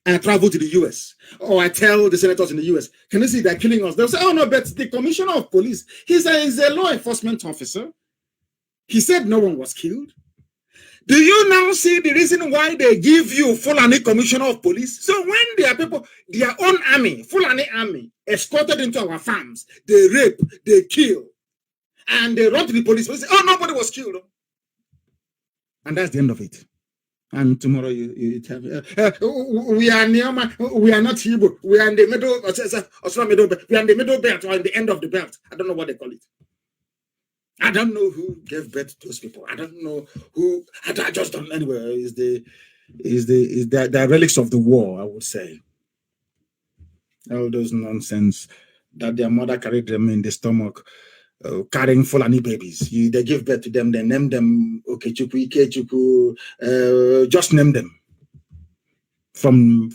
I travel to the US, or I tell the senators in the US, can you see they're killing us? They'll say, oh no, but the Commissioner of Police, he's a law enforcement officer. He said no one was killed. Do you now see the reason why they give you Fulani Commissioner of Police? So when there are people, their own army, Fulani army, escorted into our farms, they rape, they kill, and they run to the police and say, oh, nobody was killed. And that's the end of it. And tomorrow you tell me, we are near we are not Hebrew. We are in the middle, we are in the middle belt or in the end of the belt. I don't know what they call it. I don't know who gave birth to those people. I don't know who. I just don't know. Anyway, is the relics of the war, I would say. All those nonsense that their mother carried them in the stomach, carrying Fulani babies. They give birth to them, they name them Okechukwu, Ikechukwu, just name them from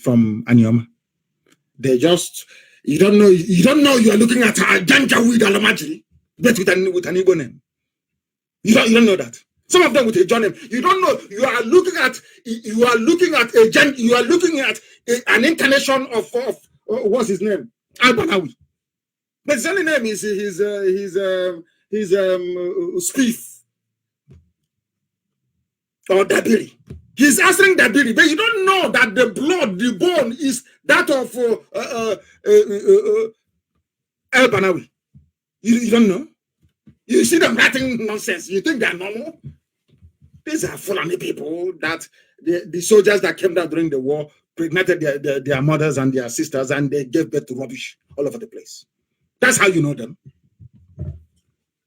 Anyoma. They just, you don't know you are looking at a Janjaweed Alamajiri, but with an Igbo name. You don't know that. Some of them with a John name. You don't know. You are looking at an incarnation of what's his name? Al-Banawi. But his only name is his Spiff or Dabiri. He's answering Dabiri, but you don't know that the blood, the bone is that of Al-Banawi. You don't know. You see them writing nonsense. You think they're normal? These are Fulani people that the soldiers that came down during the war pregnated their mothers and their sisters, and they gave birth to rubbish all over the place. That's how you know them.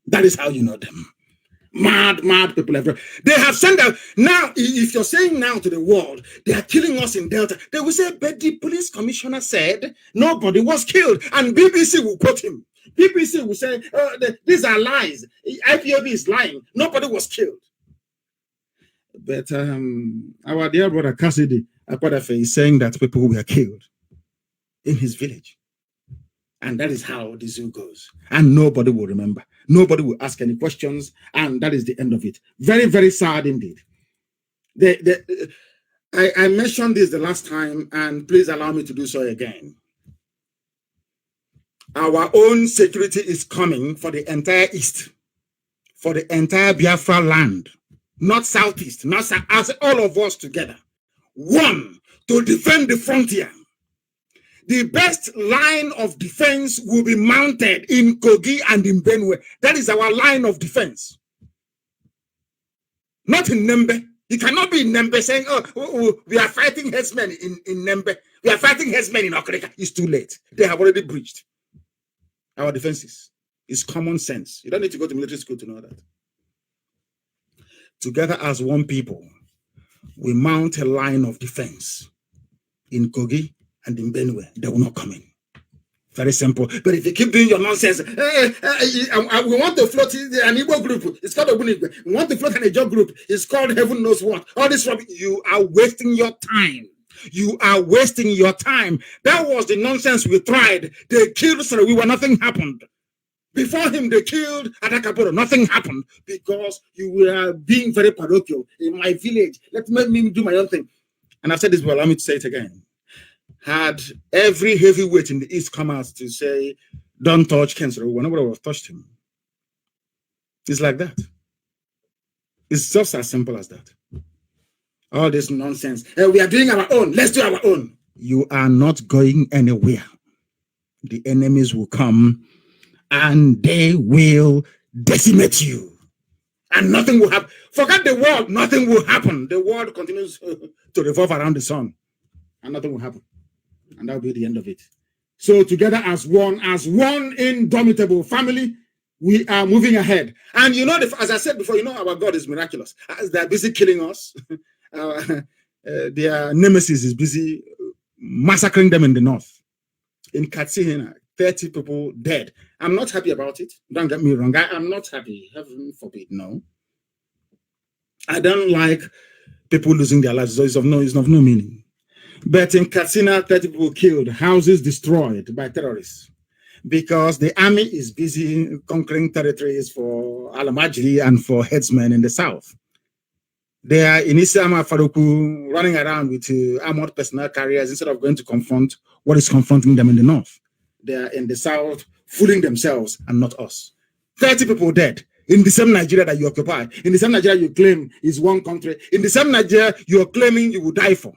That is how you know them. Mad people everywhere. They have sent out now. If you're saying now to the world, they are killing us in Delta, they will say, but the police commissioner said nobody was killed, and BBC will quote him. BBC will say, these are lies. IPOB is lying. Nobody was killed. But our dear brother Cassidy Akpedafe is saying that people were killed in his village. And that is how the zoo goes. And nobody will remember. Nobody will ask any questions. And that is the end of it. Very, very sad indeed. I mentioned this the last time, and please allow me to do so again. Our own security is coming for the entire East, for the entire Biafra land, not Southeast, not as all of us together. One, to defend the frontier. The best line of defense will be mounted in Kogi and in Benue. That is our line of defense. Not in Nembe. You cannot be in Nembe saying, oh, we are fighting headsmen in Nembe. We are fighting headsmen in Okrika. It's too late. They have already breached our defenses. It's common sense. You don't need to go to military school to know that. Together as one people, we mount a line of defense in Kogi and in Benue. They will not come in. Very simple. But if you keep doing your nonsense, we want to float an Igbo group. It's called Obunigwe. We want to float an Ijo group. It's called heaven knows what. All this rubbish. You are wasting your time. You are wasting your time. That was the nonsense we tried. They killed Sarawiwa. Nothing happened. Before him, they killed Adakaboro. Nothing happened because you were being very parochial in my village. Let me do my own thing. And I've said this, but allow me to say it again. Had every heavyweight in the East come out to say, don't touch Ken Sarawiwa, nobody would have touched him. It's like that. It's just as simple as that. All this nonsense. We are doing our own. Let's do our own. You are not going anywhere. The enemies will come and they will decimate you. And nothing will happen. Forget the world. Nothing will happen. The world continues to revolve around the sun. And nothing will happen. And that will be the end of it. So together as one indomitable family, we are moving ahead. And you know, as I said before, you know our God is miraculous. As they're busy killing us, their nemesis is busy massacring them in the north. In Katsina, 30 people dead. I'm not happy about it. Don't get me wrong. I'm not happy. Heaven forbid, no. I don't like people losing their lives. It's of no meaning. But in Katsina, 30 people killed, houses destroyed by terrorists. Because the army is busy conquering territories for Alamajiri and for headsmen in the south. They are in Isama Faruku running around with armored personnel carriers instead of going to confront what is confronting them in the north. They are in the south fooling themselves and not us. 30 people dead in the same Nigeria that you occupy, in the same Nigeria you claim is one country, in the same Nigeria you are claiming you will die for.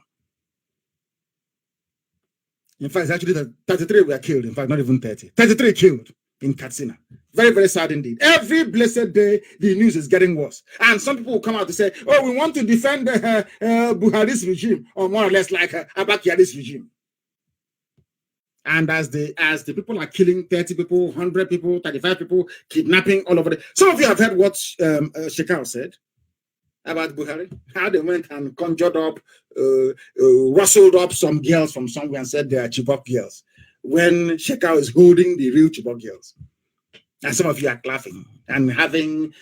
In fact, it's actually 33 were killed. In fact, not even 30. 33 killed in Katsina. Very, very sad indeed. Every blessed day, the news is getting worse. And some people will come out to say, oh, we want to defend Buhari's regime, or more or less like Abakiari's regime. And as the people are killing 30 people, 100 people, 35 people, kidnapping all over. Some of you have heard what Shekau said about Buhari, how they went and conjured up, rustled up some girls from somewhere and said they are Chibok girls, when Shekau is holding the real Chibok girls. And some of you are laughing and having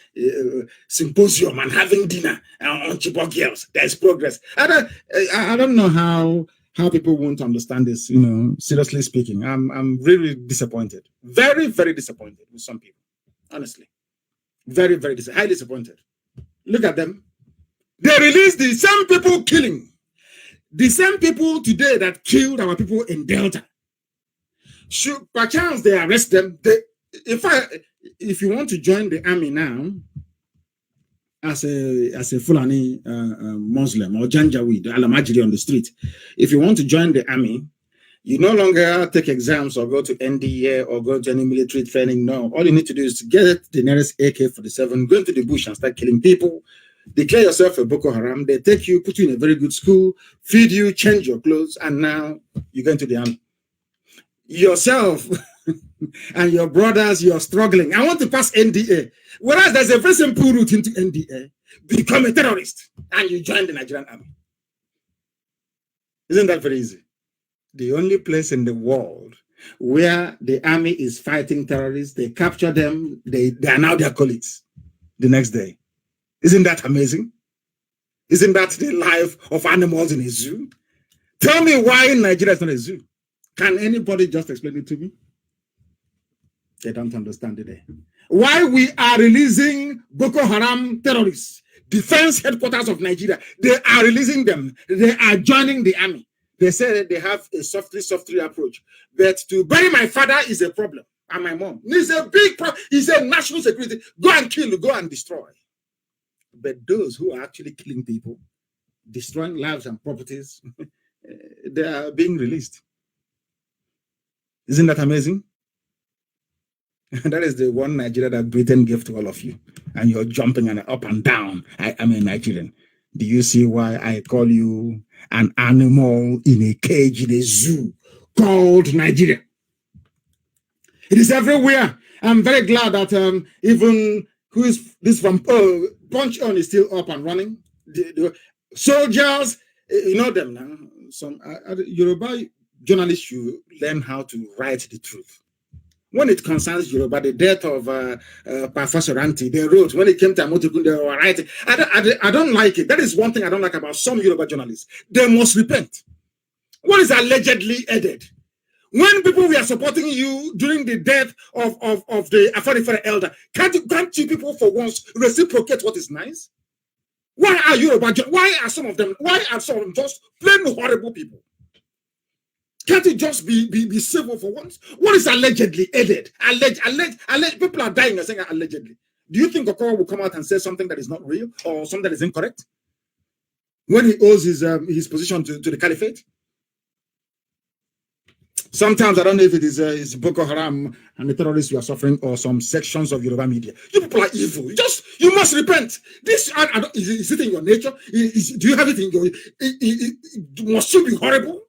symposium and having dinner on Chibok girls. There's progress. I don't know how people won't understand this, you know, seriously speaking. I'm really disappointed. Very, very disappointed with some people, honestly. Very, very highly disappointed. Look at them. They released the same people killing. The same people today that killed our people in Delta. Should perchance they arrest them. If you want to join the army now, as a Fulani Muslim or Janjaweed, Alamajiri on the street, if you want to join the army, you no longer take exams or go to NDA or go to any military training. No, all you need to do is to get the nearest AK-47, go into the bush and start killing people. Declare yourself a Boko Haram. They take you, put you in a very good school, feed you, change your clothes, and now you go into the army. Yourself and your brothers, you're struggling. I want to pass NDA. Whereas there's a very simple route into NDA. Become a terrorist and you join the Nigerian army. Isn't that very easy? The only place in the world where the army is fighting terrorists, they capture them, they are now their colleagues the next day. Isn't that amazing? Isn't that the life of animals in a zoo? Tell me why Nigeria is not a zoo. Can anybody just explain it to me? They don't understand it. Why we are releasing Boko Haram terrorists, defense headquarters of Nigeria, they are releasing them. They are joining the army. They say that they have a softly approach. But to bury my father is a problem, and my mom. It's a big problem. It's a national security. Go and kill, go and destroy. But those who are actually killing people, destroying lives and properties, they are being released. Isn't that amazing? That is the one Nigeria that Britain gave to all of you. And you're jumping and up and down. I am a Nigerian. Do you see why I call you an animal in a cage in a zoo called Nigeria? It is everywhere. I'm very glad that even who is this from Punch On is still up and running. The soldiers, you know them now. Some Yoruba journalists should learn how to write the truth. When it concerns Yoruba, the death of Professor Ranti, they wrote, when it came to Amotukun, they were writing. I don't like it. That is one thing I don't like about some Yoruba journalists. They must repent. What is allegedly added? When people were supporting you during the death of the Afarifere elder, can't you people for once reciprocate what is nice? Why are Yoruba? Why are some of them just plain horrible people? Can't it just be civil for once? What is allegedly added? Alleged. People are dying and saying allegedly. Do you think Okowa will come out and say something that is not real or something that is incorrect when he owes his position to the caliphate? Sometimes I don't know if it is Boko Haram and the terrorists we are suffering, or some sections of Yoruba media. You people are evil. You must repent. This is it in your nature? Do you have it in your? Must you be horrible?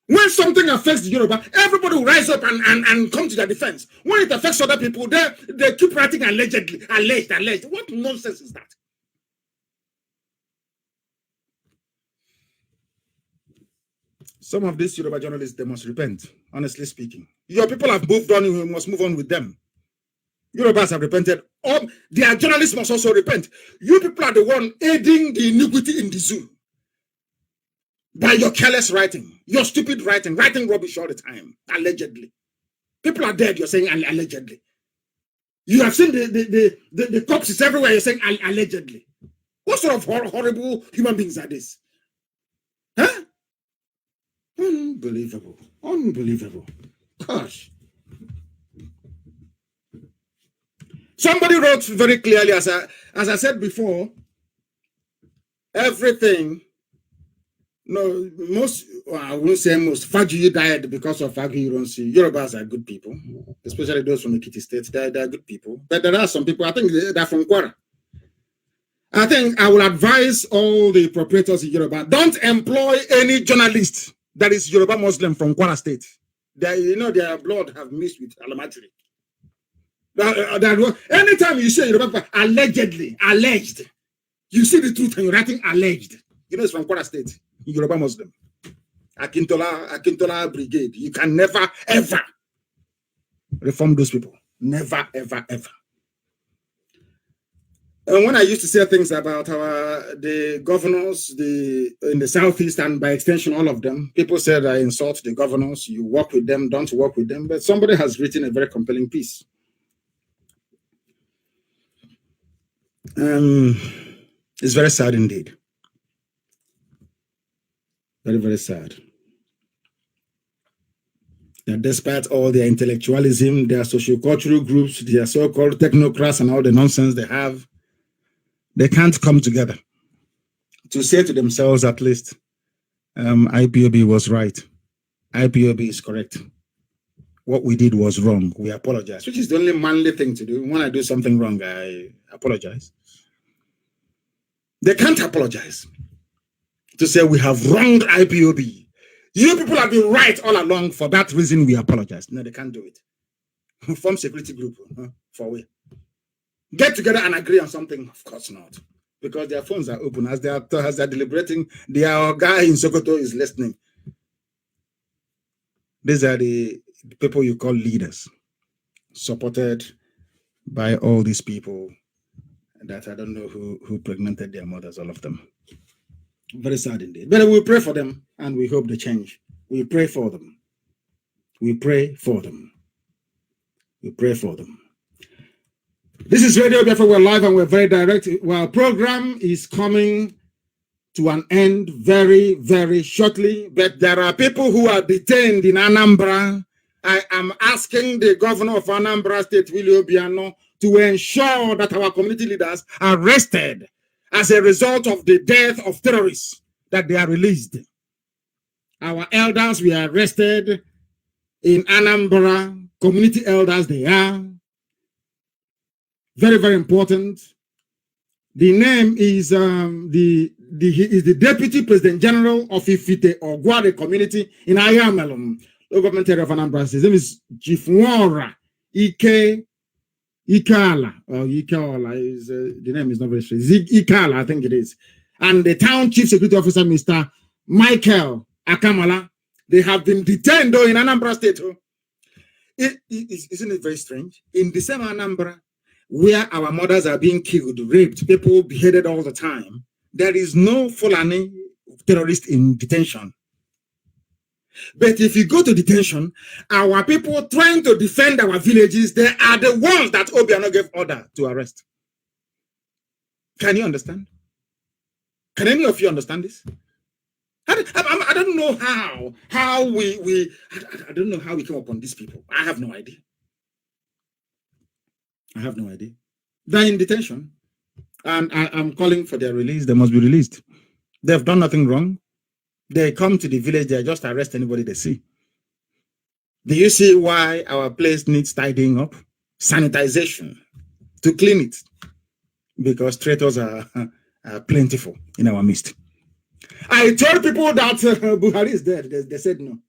When something affects the Yoruba, everybody will rise up and come to their defense. When it affects other people, they keep writing allegedly, alleged. What nonsense is that? Some of these Yoruba journalists, they must repent, honestly speaking. Your people have moved on, you must move on with them. Yorubas have repented. Their journalists must also repent. You people are the one aiding the iniquity in the zoo by your careless writing, your stupid writing rubbish all the time, allegedly. People are dead, you're saying allegedly. You have seen the corpses everywhere, you're saying allegedly. What sort of horrible human beings are these? Huh? Unbelievable. Gosh. Somebody wrote very clearly, as I said before, everything. No, I won't say most. Faji died because of Faji. You don't see. Yorubas are good people, especially those from the Kitty State. They're good people. But there are some people, I think they're from Kwara. I think I will advise all the proprietors in Yoruba, don't employ any journalist that is Yoruba Muslim from Kwara State. Their blood have mixed with Alamatri. Anytime you say Yoruba, alleged, you see the truth and you're writing alleged. It's from Kwara State, Yoruba Muslim. Akintola Brigade. You can never, ever reform those people. Never, ever. And when I used to say things about the governors in the Southeast, and by extension, all of them, people said I insult the governors, you work with them, don't work with them. But somebody has written a very compelling piece. It's very sad indeed. Very, very sad. That despite all their intellectualism, their sociocultural groups, their so-called technocrats and all the nonsense they have, they can't come together to say to themselves, at least, IPOB was right. IPOB is correct. What we did was wrong. We apologize, which is the only manly thing to do. When I do something wrong, I apologize. They can't apologize to say we have wronged IPOB. You people have been right all along. For that reason, we apologize. No, they can't do it. Form security group for we. Get together and agree on something? Of course not. Because their phones are open. As they're deliberating, their guy in Sokoto is listening. These are the people you call leaders, supported by all these people that I don't know who pregnanted their mothers, all of them. Very sad indeed. But we pray for them and we hope they change. We pray for them. We pray for them. We pray for them. This is Radio Biafra. We're live and we're very direct. Our program is coming to an end very, very shortly. But there are people who are detained in Anambra. I am asking the governor of Anambra State, Willie Obiano, to ensure that our community leaders are arrested as a result of the death of terrorists, that they are released. Our elders were arrested in Anambra. Community elders, they are. Very, very important. The name is the Deputy President General of Ifite or Gware Community in Ayamelum, local government area of Anambra. His name is Chief Nwora Ikala, or Ikala is the name is not very straight. Ikala, I think it is. And the town chief security officer, Mr. Michael Akamala, they have been detained though in Anambra State. Isn't it very strange? In the same Anambra, where our mothers are being killed, raped, people beheaded all the time, there is no Fulani terrorist in detention. But if you go to detention, our people trying to defend our villages, they are the ones that Obiano gave order to arrest. Can you understand? Can any of you understand this? I don't know how we I don't know how we come upon these people. I have no idea. I have no idea. They're in detention. And I'm calling for their release. They must be released. They've done nothing wrong. They come to the village, they just arrest anybody they see. Do you see why our place needs tidying up? Sanitization to clean it. Because traitors are plentiful in our midst. I told people that Buhari is dead. They said no.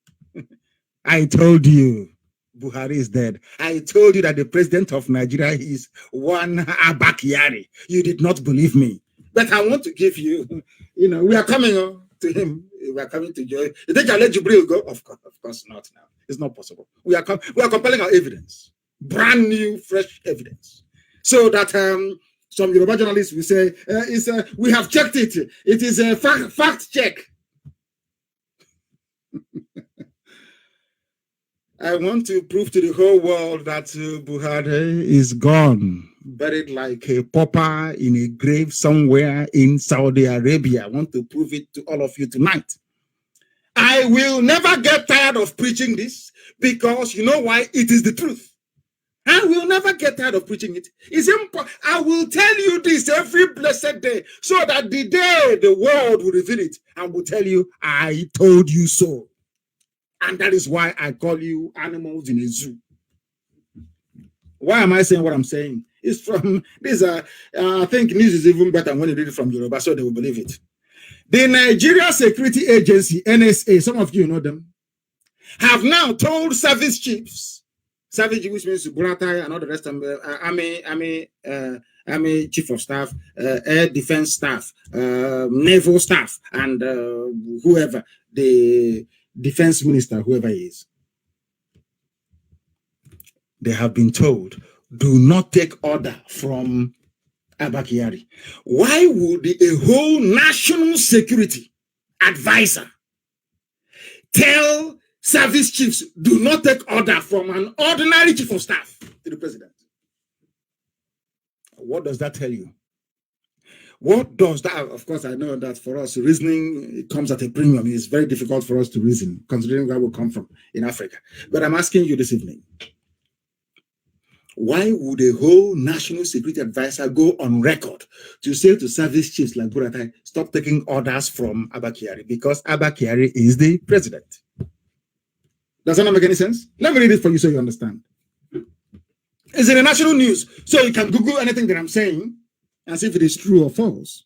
I told you Buhari is dead. I told you that the president of Nigeria is one Abakari. You did not believe me. But I want to give you, we are coming to him. We are coming to joy. You think I'll let Jibril go? Of course not now. It's not possible. We are compelling our evidence. Brand new, fresh evidence. So that some Yoruba journalists will say, we have checked it. It is a fact check. I want to prove to the whole world that Buhari is gone, buried like a pauper in a grave somewhere in Saudi Arabia. I want to prove it to all of you tonight. I will never get tired of preaching this because you know why? It is the truth. I will never get tired of preaching it. It's important. I will tell you this every blessed day so that the day the world will reveal it, I will tell you, I told you so. And that is why I call you animals in a zoo. Why am I saying what I'm saying? It's from this. I think news is even better when you read it from Yoruba, so they will believe it. The Nigeria Security Agency, NSA, some of you know them, have now told service chiefs, service which means Buratai and all the rest of them, Army Chief of Staff, Air Defense Staff, Naval Staff, and whoever, the Defense Minister, whoever he is. They have been told, do not take order from Abakari. Why would a whole national security advisor tell service chiefs, do not take order from an ordinary chief of staff to the president? What does that tell you? What does that, of course, I know that for us, reasoning it comes at a premium. It's very difficult for us to reason, considering where we come from in Africa. But I'm asking you this evening, why would a whole national security advisor go on record to say to service chiefs like Buratai, stop taking orders from Abakari? Because Abakari is the president. Does that not make any sense? Let me read it for you so you understand. It's in the national news, so you can Google anything that I'm saying and see if it is true or false.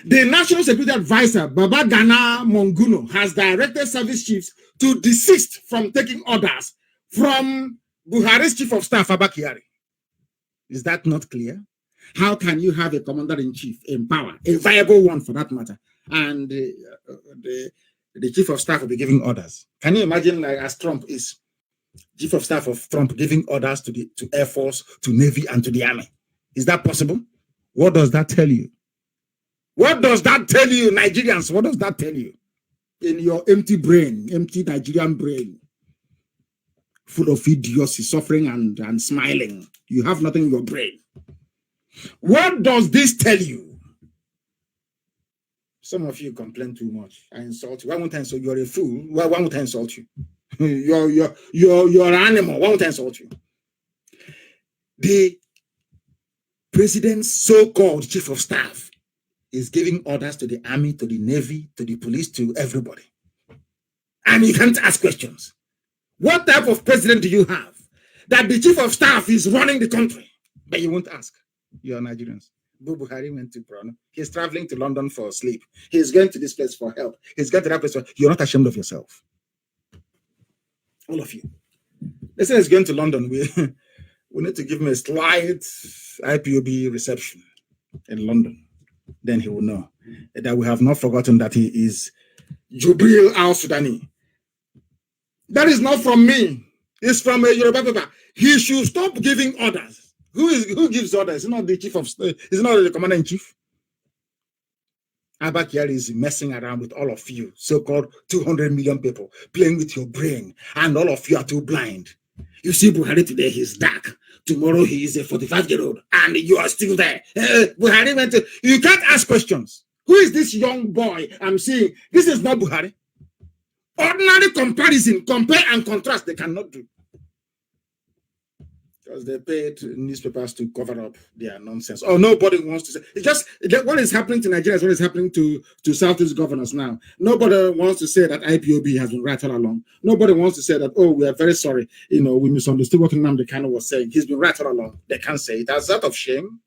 The National Security Advisor, Babagana Monguno, has directed service chiefs to desist from taking orders from Buhari's Chief of Staff, Abakari. Is that not clear? How can you have a commander-in-chief in power, a viable one for that matter, and the Chief of Staff will be giving orders? Can you imagine, like, as Trump is Chief of Staff of Trump giving orders to Air Force, to Navy, and to the Army? Is that possible? What does that tell you? What does that tell you, Nigerians? What does that tell you? In your empty brain, empty Nigerian brain, full of idiocy, suffering and smiling. You have nothing in your brain. What does this tell you? Some of you complain too much. I insult you. Why won't I insult you? You're a fool. Why won't I insult you? You're an animal. Why won't I insult you? The president's so-called chief of staff is giving orders to the army, to the navy, to the police, to everybody. And you can't ask questions. What type of president do you have that the chief of staff is running the country, but you won't ask? You're Nigerians. Buhari went to Bruno. He's traveling to London for sleep. He's going to this place for help. He's going to that place for... You're not ashamed of yourself. All of you. They say he's going to London. We need to give him a slight IPOB reception in London. Then he will know that we have not forgotten that he is Jubril al-Sudani. That is not from me. It's from a Yoruba paper. He should stop giving orders. Who gives orders? It's not the chief of state. It's not the commander-in-chief. Abakari is messing around with all of you, so-called 200 million people, playing with your brain, and all of you are too blind. You see Buhari today, he's dark. Tomorrow he is a 45-year-old, and you are still there. Buhari went to... You can't ask questions. Who is this young boy I'm seeing? This is not Buhari. Ordinary comparison, compare and contrast, they cannot do. because they paid newspapers to cover up their nonsense. Oh, nobody wants to say. It's just what is happening to Nigeria is what is happening to Southeast governors now. Nobody wants to say that IPOB has been right all along. Nobody wants to say that, oh, we are very sorry. You know, we misunderstood what Nnamdi Kanu was saying. He's been right all along. They can't say it. That's out of shame.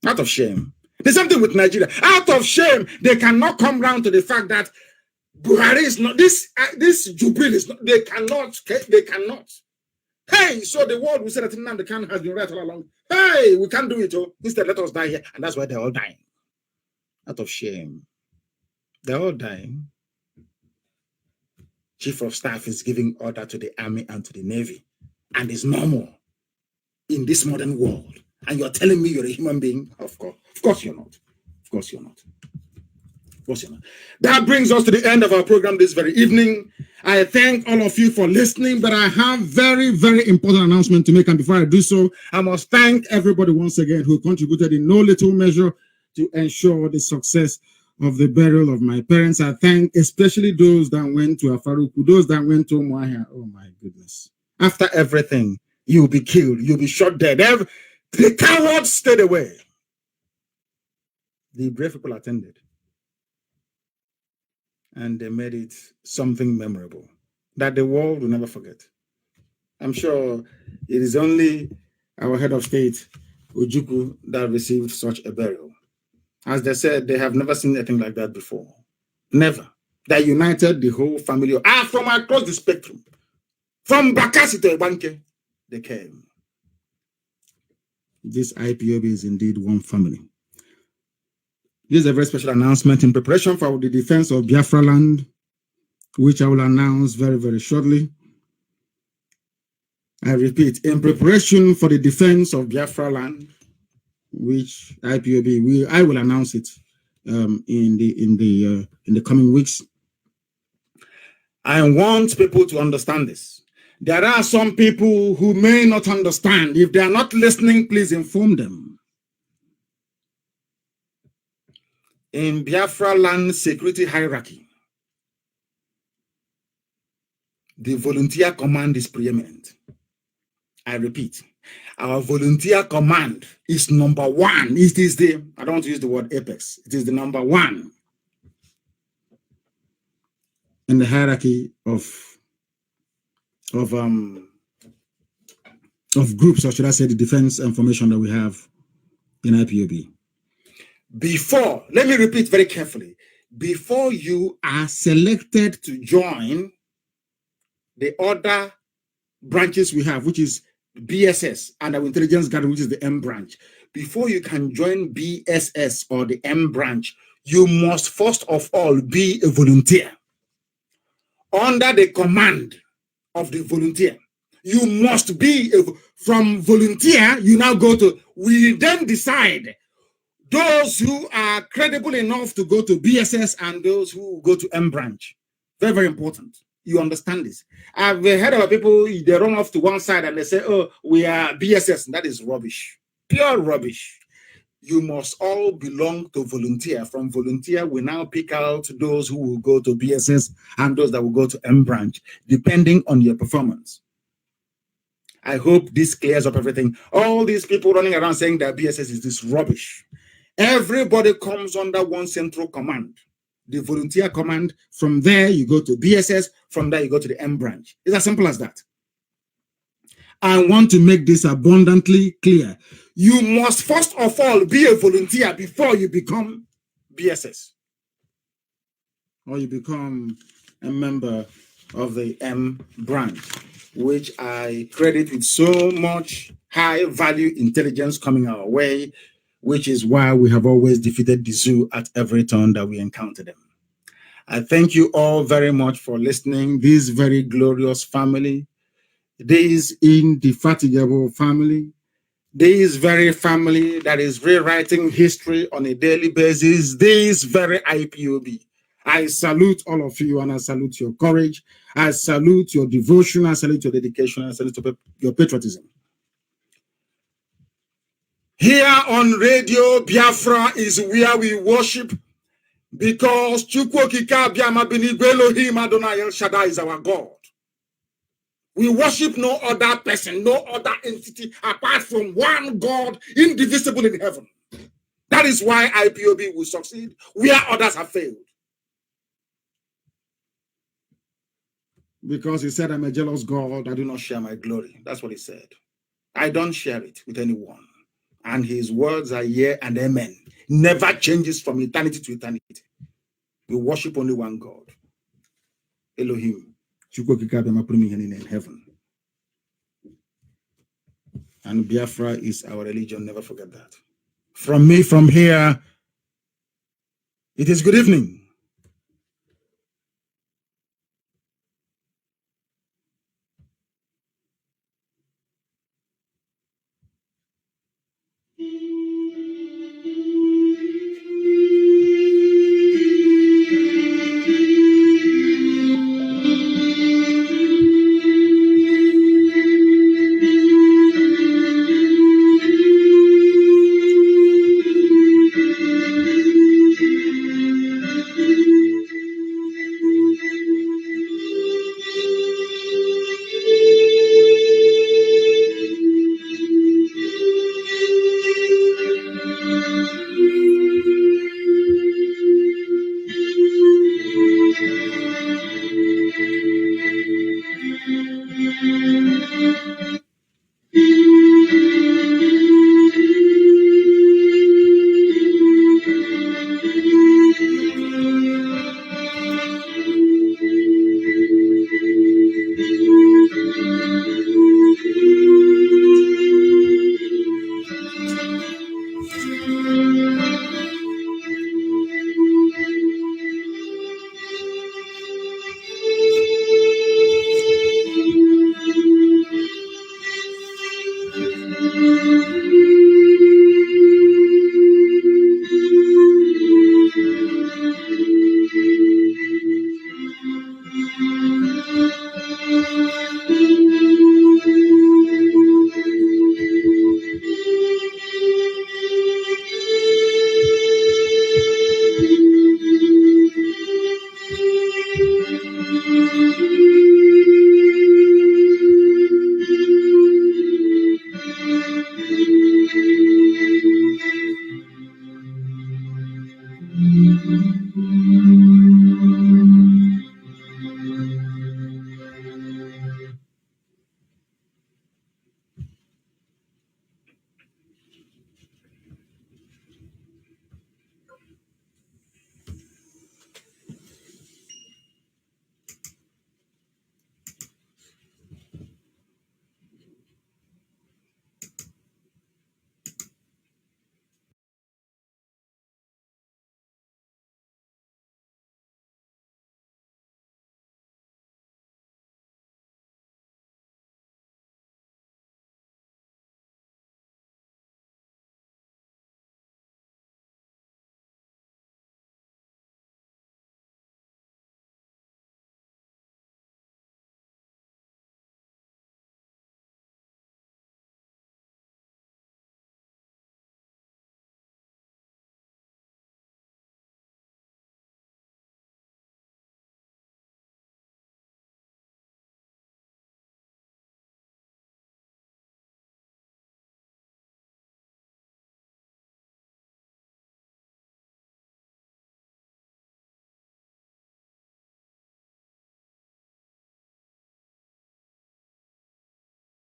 Out of shame. There's something with Nigeria. Out of shame, they cannot come round to the fact that Buhari is not, this Jubil is not, they cannot. Hey, so the world will say that Nnamdi Kanu has been right all along. Hey, we can't do it. Oh. Instead, let us die here. And that's why they're all dying. Out of shame. They're all dying. Chief of Staff is giving order to the Army and to the Navy. And it's normal in this modern world. And you're telling me you're a human being? Of course you're not. Of course you're not. Of course you're not. That brings us to the end of our program this very evening. I thank all of you for listening, but I have very, very important announcement to make. And before I do so, I must thank everybody once again who contributed in no little measure to ensure the success of the burial of my parents. I thank especially those that went to Afaruku, those that went to Umuahia. Oh my goodness. After everything, you'll be killed, you'll be shot dead. The cowards stayed away. The brave people attended. And they made it something memorable that the world will never forget. I'm sure it is only our head of state, Ojukwu, that received such a burial. As they said, they have never seen anything like that before. Never. They united the whole family from across the spectrum. From Bakassi to Ebanke, they came. This IPOB is indeed one family. This is a very special announcement in preparation for the defense of Biafra land, which I will announce very, very shortly. I repeat, in preparation for the defense of Biafra land, which IPOB, I will announce it in the coming weeks. I want people to understand this. There are some people who may not understand. If they are not listening, please inform them. In Biafra land security hierarchy, the volunteer command is preeminent. I repeat, our volunteer command is number one. It is the, I don't want to use the word apex, it is the number one in the hierarchy of groups, or should I say the defense information that we have in IPOB. Before, let me repeat very carefully, before you are selected to join the other branches we have, which is BSS and our intelligence gathering, which is the M branch, before you can join BSS or the M branch, you must first of all be a volunteer under the command of the volunteer. You must be from volunteer, you now go to, we then decide those who are credible enough to go to BSS and those who go to M branch. Very, very important. You understand this. I've heard of people, they run off to one side and they say, oh, we are BSS. And that is rubbish. Pure rubbish. You must all belong to volunteer. From volunteer, we now pick out those who will go to BSS and those that will go to M branch, depending on your performance. I hope this clears up everything. All these people running around saying that BSS is this rubbish. Everybody comes under one central command, the volunteer command. From there, you go to BSS. From there, you go to the M branch. It's as simple as that. I want to make this abundantly clear. You must first of all be a volunteer before you become BSS. Or you become a member of the M branch, which I credit with so much high value intelligence coming our way, which is why we have always defeated the zoo at every turn that we encounter them. I thank you all very much for listening. This very glorious family, this indefatigable family, this very family that is rewriting history on a daily basis, this very IPOB. I salute all of you and I salute your courage. I salute your devotion. I salute your dedication. I salute your patriotism. Here on Radio Biafra is where we worship, because Chukwu Okike Abiama Binigwe Elohim Adonai El Shaddai is our God. We worship no other person, no other entity apart from one God, indivisible in heaven. That is why IPOB will succeed where others have failed. Because he said, I'm a jealous God, I do not share my glory. That's what he said. I don't share it with anyone. And his words are yea and amen. Never changes from eternity to eternity. We worship only one God. Elohim. In heaven. And Biafra is our religion. Never forget that. From me, from here, it is good evening.